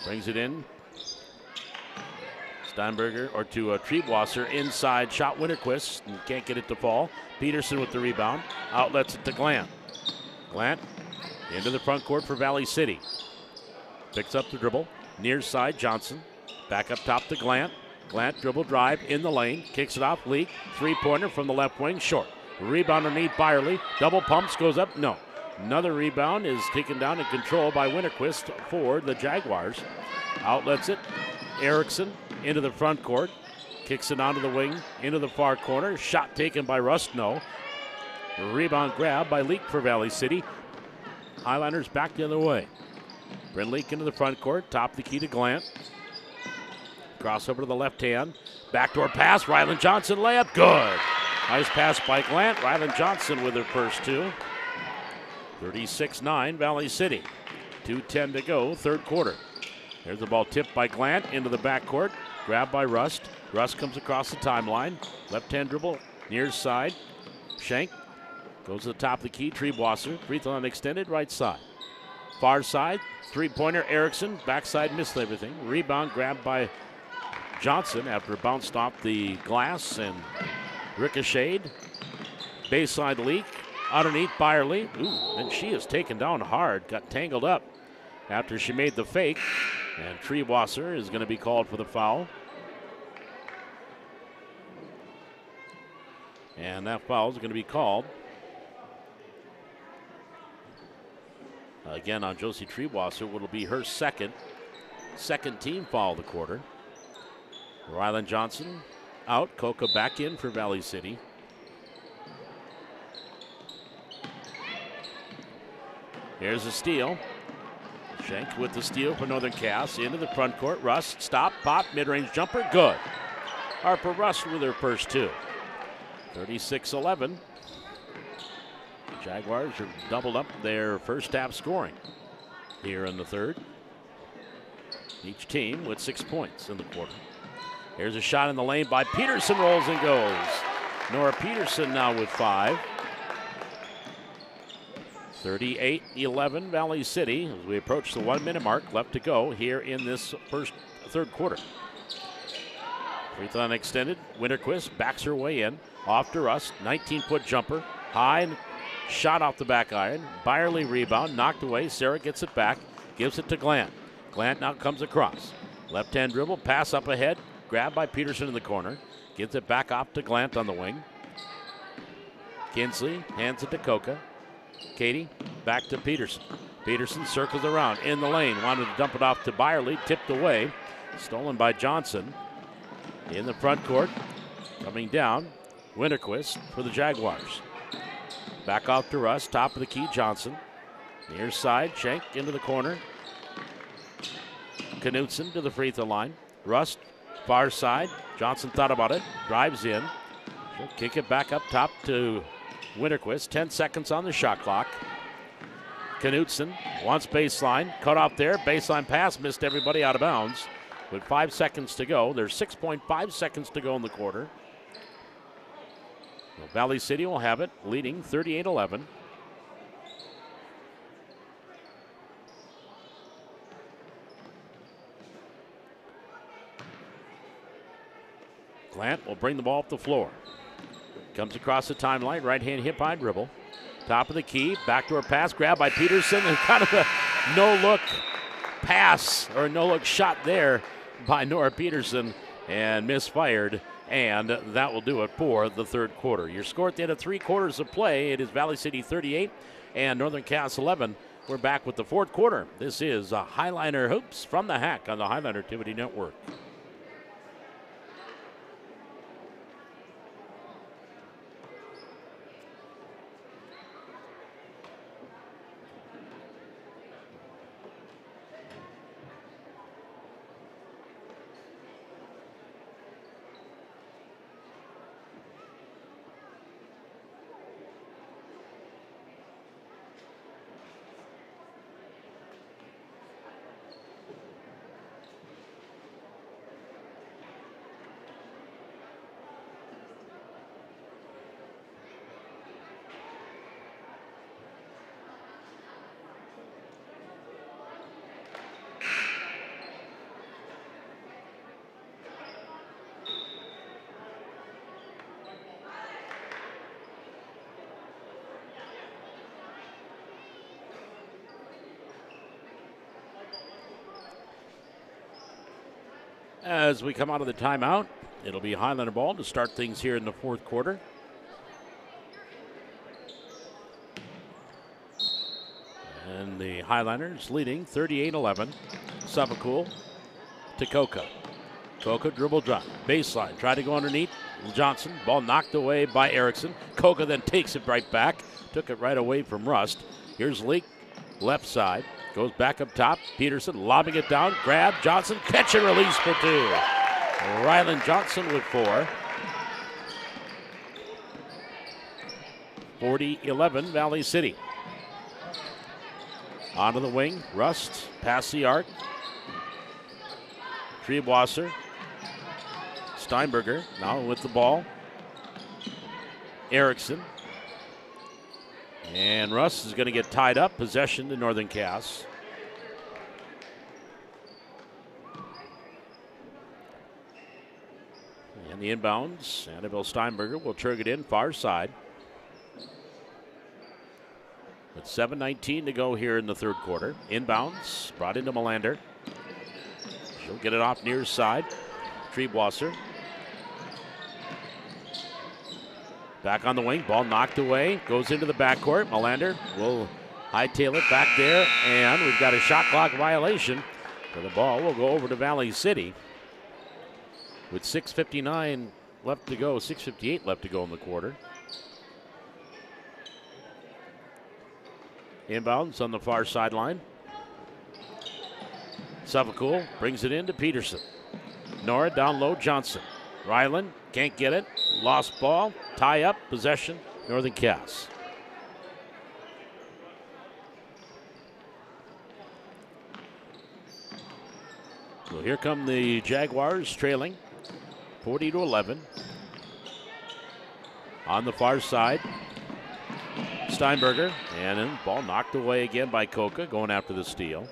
Brings it in. Steinberger or to Triebwasser inside shot. Winterquist and can't get it to fall. Peterson with the rebound. Outlets it to Glant. Glant into the front court for Valley City. Picks up the dribble. Near side Johnson. Back up top to Glant. Glant dribble drive in the lane. Kicks it off. Leak. 3-pointer from the left wing. Short. Rebound underneath Byerly. Double pumps. Goes up. No. Another rebound is taken down in control by Winterquist for the Jaguars. Outlets it. Erickson into the front court. Kicks it onto the wing. Into the far corner. Shot taken by Rust. No. Rebound grab by Leak for Valley City. Highlanders back the other way. Bryn Leak into the front court. Top the key to Glant. Crossover to the left hand. Backdoor pass. Ryland Johnson layup. Good. Nice pass by Glant. Ryland Johnson with her first two. 36-9 Valley City. 2:10 to go, third quarter. There's the ball tipped by Glant into the backcourt. Grabbed by Rust. Rust comes across the timeline. Left-hand dribble, near side. Schenk goes to the top of the key. Triebwasser, free throw line extended, right side. Far side, three-pointer Erickson. Backside missed everything. Rebound grabbed by Johnson after it bounced off the glass and ricocheted. Baseline Leak. Underneath Byerly. Ooh, and she is taken down hard. Got tangled up after she made the fake. And Triebwasser is going to be called for the foul. And that foul is going to be called again on Josie Triebwasser. Will be her second team foul of the quarter. Ryland Johnson out. Coca back in for Valley City. Here's a steal. Schenk with the steal for Northern Cass. Into the front court. Rust, stop, pop, mid-range jumper, good. Harper Rust with her first two. 36-11. Jaguars are doubled up their first half scoring here in the third. Each team with 6 points in the quarter. Here's a shot in the lane by Peterson, rolls and goes. Nora Peterson now with 5. 38-11 Valley City as we approach the 1 minute mark left to go here in this third quarter. Free throw line extended. Winterquist backs her way in. Off to Rust. 19-foot jumper. High and shot off the back iron. Byerly rebound. Knocked away. Sarah gets it back. Gives it to Glant. Glant now comes across. Left-hand dribble. Pass up ahead. Grabbed by Peterson in the corner. Gives it back off to Glant on the wing. Kinsley hands it to Coca. Katie back to Peterson. Peterson circles around in the lane. Wanted to dump it off to Byerly. Tipped away. Stolen by Johnson. In the front court. Coming down. Winterquist for the Jaguars. Back off to Rust. Top of the key. Johnson. Near side. Schenk into the corner. Knutson to the free throw line. Rust. Far side. Johnson thought about it. Drives in. She'll kick it back up top to Winterquist. 10 seconds on the shot clock. Knutson wants baseline. Cut off there. Baseline pass. Missed everybody out of bounds. With 5 seconds to go. There's 6.5 seconds to go in the quarter. So Valley City will have it, leading 38-11. Glant will bring the ball up the floor. Comes across the timeline, right-hand hip-high dribble. Top of the key, backdoor pass, grabbed by Peterson, and kind of a no-look pass, or a no-look shot there by Nora Peterson, and misfired, and that will do it for the third quarter. Your score at the end of 3 quarters of play, it is Valley City 38 and Northern Cass 11. We're back with the fourth quarter. This is Highliner Hoops from the Hack on the Highliner Activity Network. As we come out of the timeout, it'll be Highlander ball to start things here in the fourth quarter. And the Highlanders leading 38-11. Savacool to Coca. Coca dribble drop. Baseline. Tried to go underneath. Johnson. Ball knocked away by Erickson. Coca then takes it right back. Took it right away from Rust. Here's Leak. Left side. Goes back up top. Peterson lobbing it down. Grab. Johnson. Catch and release for two. Ryland Johnson with 4. 40-11 Valley City. Onto the wing. Rust. Past the arc. Triebwasser. Steinberger now with the ball. Erickson. And Russ is going to get tied up. Possession to Northern Cass. And the inbounds. Annabelle Steinberger will turn it in far side. With 7:19 to go here in the third quarter. Inbounds brought into Melander. She'll get it off near side. Triebwasser. Back on the wing. Ball knocked away. Goes into the backcourt. Melander will hightail it back there. And we've got a shot clock violation. So the ball will go over to Valley City. With 6:59 left to go. 6:58 left to go in the quarter. Inbounds on the far sideline. Savacool brings it in to Peterson. Nora down low. Johnson. Ryland can't get it. Lost ball. Tie up. Possession. Northern Cass. So here come the Jaguars trailing 40-11. On the far side, Steinberger. And then ball knocked away again by Coca, going after the steal.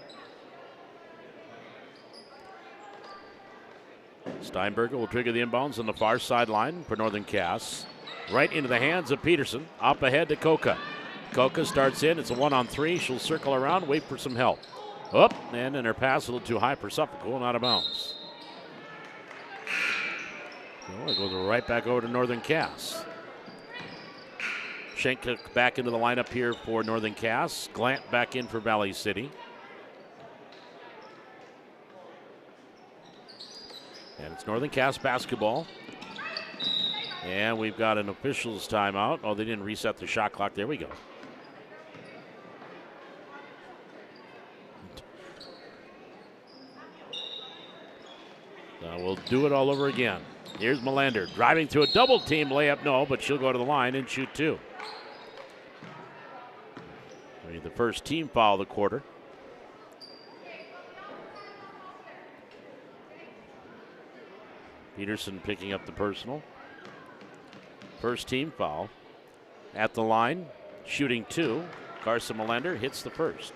Steinberger will trigger the inbounds on the far sideline for Northern Cass. Right into the hands of Peterson. Up ahead to Coca. Coca starts in. It's a 1-on-3. She'll circle around, wait for some help. Up, and her pass a little too high for Suffolk, and out of bounds. So it goes right back over to Northern Cass. Schenk back into the lineup here for Northern Cass. Glant back in for Valley City. And it's Northern Cass basketball. And we've got an officials timeout. Oh, they didn't reset the shot clock. There we go. We'll do it all over again. Here's Melander driving through a double team layup. No, but she'll go to the line and shoot two. The first team foul of the quarter. Peterson picking up the personal. First team foul. At the line, shooting two. Carson Melander hits the first.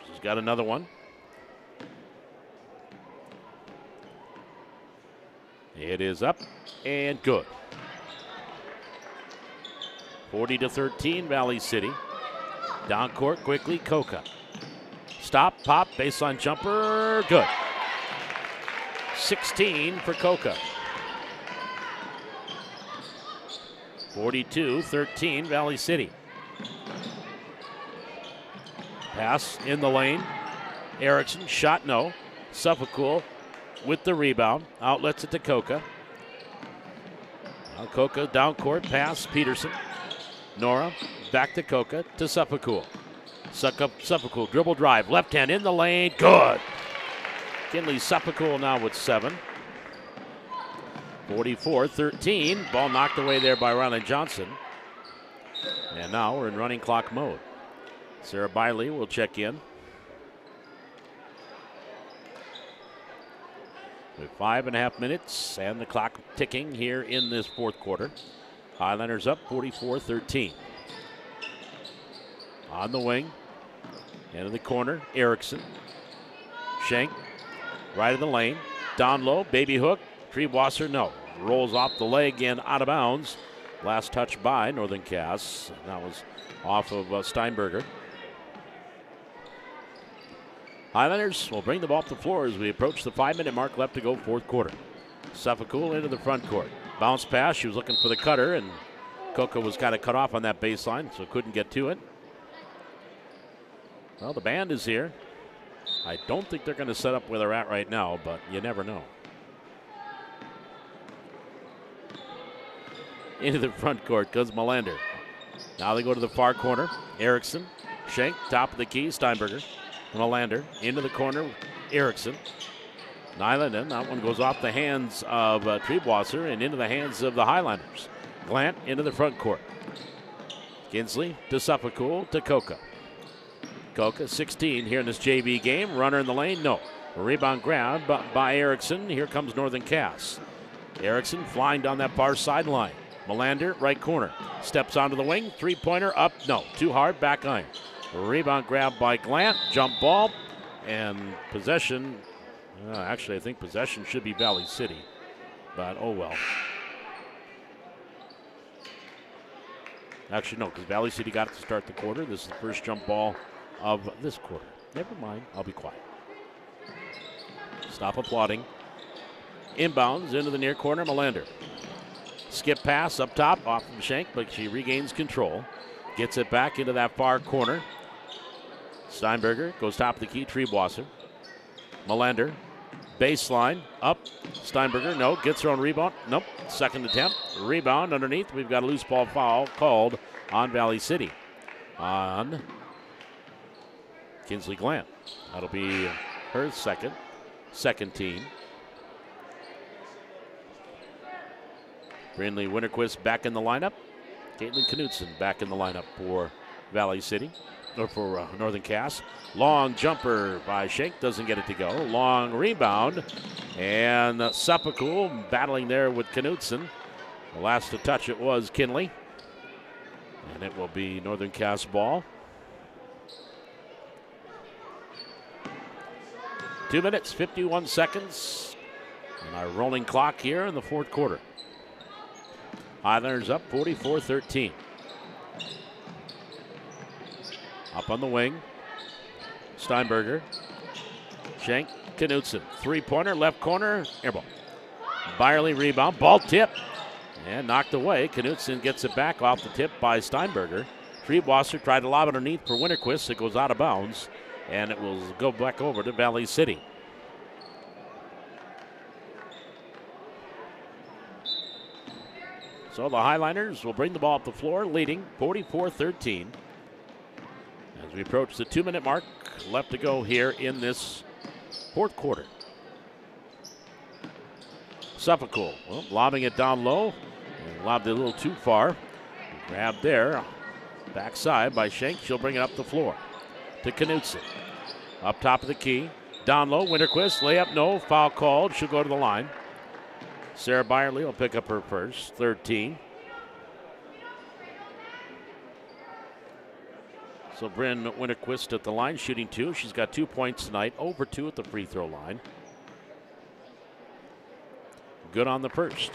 She's got another one. It is up and good. 40-13, Valley City. Down court quickly, Coca. Stop, pop, baseline jumper, good. 16 for Coca. 42-13, Valley City. Pass in the lane. Erickson, shot no. Suffolk with the rebound. Outlets it to Coca. Now Coca down court, pass, Peterson. Nora, back to Coca, to Suffolk. Suffolk, dribble drive, left hand in the lane, good. Kinley Suffolk now with 7. 44-13, ball knocked away there by Ryland Johnson. And now we're in running clock mode. Sarah Biley will check in. With 5.5 minutes and the clock ticking here in this fourth quarter. Highlanders up 44-13. On the wing, into the corner, Erickson. Schenk, right of the lane, down low, baby hook, Triebwasser, no. Rolls off the leg and out of bounds. Last touch by Northern Cass. That was off of Steinberger. Highlanders will bring the ball up the floor as we approach the 5-minute mark left to go, fourth quarter. Suffolk into the front court. Bounce pass. She was looking for the cutter, and Coca was kind of cut off on that baseline, so couldn't get to it. Well, the band is here. I don't think they're going to set up where they're at right now, but you never know. Into the front court goes Melander. Now they go to the far corner. Erickson, Schenk, top of the key, Steinberger. Melander into the corner, Erickson. Nylander, that one goes off the hands of Triebwasser and into the hands of the Highlanders. Glant into the front court. Kinsley to Suffolk to Coca. Coca, 16 here in this JV game. Runner in the lane, no. Rebound grab by Erickson. Here comes Northern Cass. Erickson flying down that far sideline. Melander, right corner. Steps onto the wing. Three-pointer up, no. Too hard, back iron. Rebound grab by Glant. Jump ball. And possession. Actually, I think possession should be Valley City. But, oh well. Actually, no, because Valley City got it to start the quarter. This is the first jump ball of this quarter. Never mind. I'll be quiet. Stop applauding. Inbounds into the near corner. Melander. Skip pass up top off from Schenk, but she regains control. Gets it back into that far corner. Steinberger goes top of the key. Triebwasser. Melander. Baseline. Up. Steinberger. No. Gets her own rebound. Nope. Second attempt. Rebound underneath. We've got a loose ball foul called on Valley City. On Kinsley Glant. That'll be her second team. Brindley Winterquist back in the lineup. Caitlin Knutson back in the lineup for Valley City, or for Northern Cass. Long jumper by Schenk, doesn't get it to go. Long rebound, and Suffolk battling there with Knutson. The last to touch it was Kinley, and it will be Northern Cass ball. 2 minutes, 51 seconds, and our rolling clock here in the fourth quarter. Highlanders up 44-13. Up on the wing. Steinberger. Schenk, Knutson. Three-pointer, left corner, air ball. Byerly rebound, ball tip, and knocked away. Knutson gets it back off the tip by Steinberger. Triebwasser tried to lob it underneath for Winterquist. It goes out of bounds, and it will go back over to Valley City. So the Highlanders will bring the ball up the floor, leading 44-13. As we approach the 2-minute mark, left to go here in this fourth quarter. Suffolk, well, lobbing it down low. Lobbed it a little too far. Grabbed there. Backside by Schenk. She'll bring it up the floor to Knutson. Up top of the key. Down low, Winterquist. Layup, no. Foul called. She'll go to the line. Sarah Byerly will pick up her first, 13. So Bryn Winterquist at the line, shooting 2. She's got 2 points tonight, over 2 at the free throw line. Good on the first.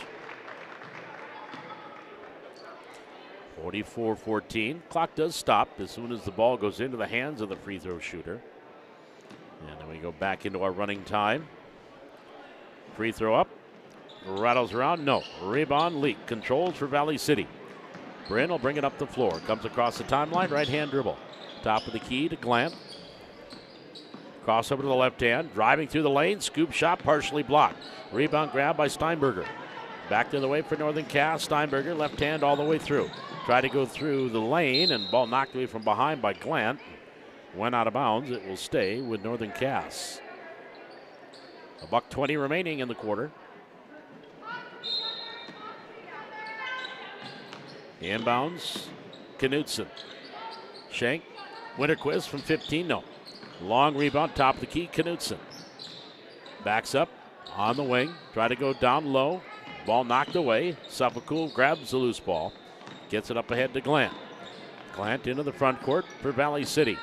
44-14. Clock does stop as soon as the ball goes into the hands of the free throw shooter. And then we go back into our running time. Free throw up. Rattles around, no. Rebound, leak. Controls for Valley City. Bryn will bring it up the floor. Comes across the timeline, right-hand dribble. Top of the key to Glant. Crossover to the left hand. Driving through the lane. Scoop shot, partially blocked. Rebound grab by Steinberger. Back the other way for Northern Cass. Steinberger, left hand all the way through. Tried to go through the lane, and ball knocked away from behind by Glant. Went out of bounds. It will stay with Northern Cass. $1:20 remaining in the quarter. Inbounds, Knutson. Schenk, Winterquist from 15, no. Long rebound, top of the key, Knutson. Backs up on the wing, try to go down low. Ball knocked away. Suffolk grabs the loose ball. Gets it up ahead to Glant. Glant into the front court for Valley City.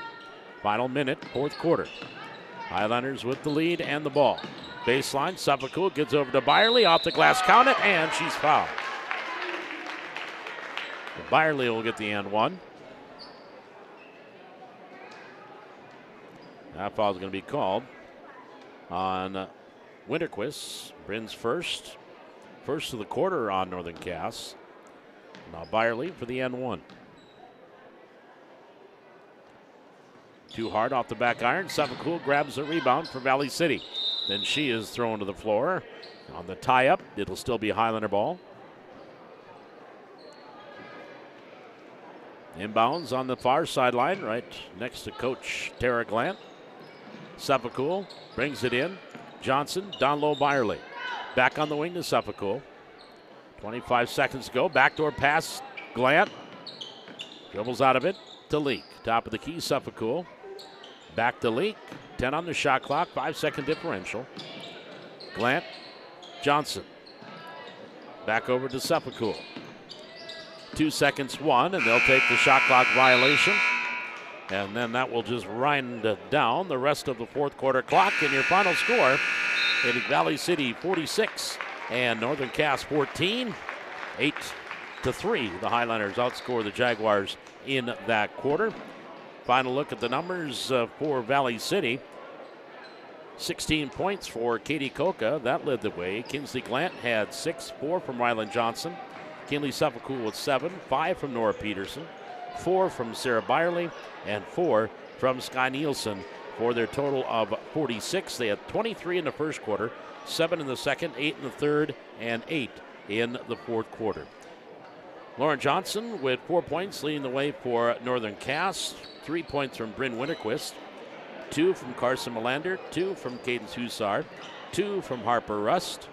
Final minute, fourth quarter. Highlanders with the lead and the ball. Baseline, Suffolk gets over to Byerly, off the glass, count it, and she's fouled. Byerly will get the and one. That foul is going to be called on Winterquist. Brins first. First of the quarter on Northern Cass. Now Byerly for the N1. Too hard off the back iron. Suffolk grabs the rebound for Valley City. Then she is thrown to the floor. On the tie-up, it'll still be Highlander ball. Inbounds on the far sideline, right next to Coach Tara Glant. Suffolk brings it in. Johnson, down low Byerly. Back on the wing to Suffolk. 25 seconds to go. Backdoor pass, Glant. Dribbles out of it to Leak. Top of the key, Suffolk. Back to Leak. 10 on the shot clock, 5-second differential. Glant, Johnson. Back over to Suffolk. 2 seconds, one, and they'll take the shot clock violation. And then that will just wind down the rest of the fourth quarter clock. And your final score, it is Valley City 46 and Northern Cass 14. 8-3, the Highlanders outscore the Jaguars in that quarter. Final look at the numbers for Valley City. 16 points for Katie Coca. That led the way. Kinsley Glant had 6, 4 from Ryland Johnson. Kinley Suffolk with 7, 5 from Nora Peterson, 4 from Sarah Byerly, and 4 from Sky Nielsen for their total of 46. They had 23 in the first quarter, 7 in the second, 8 in the third, and 8 in the fourth quarter. Lauren Johnson with 4 points leading the way for Northern Cass. 3 points from Bryn Winterquist, 2 from Carson Melander, 2 from Cadence Hussar, 2 from Harper Rust,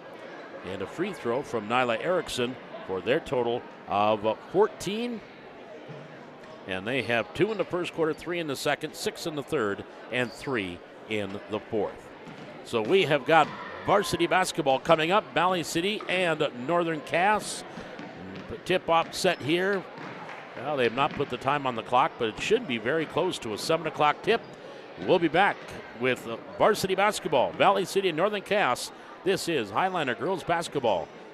and a free throw from Nyla Erickson for their total of 14. And they have 2 in the first quarter, 3 in the second, 6 in the third, and 3 in the fourth. So we have got varsity basketball coming up, Valley City and Northern Cass. The tip-off set here. Well, they have not put the time on the clock, but it should be very close to a 7 o'clock tip. We'll be back with varsity basketball, Valley City and Northern Cass. This is Highlander Girls Basketball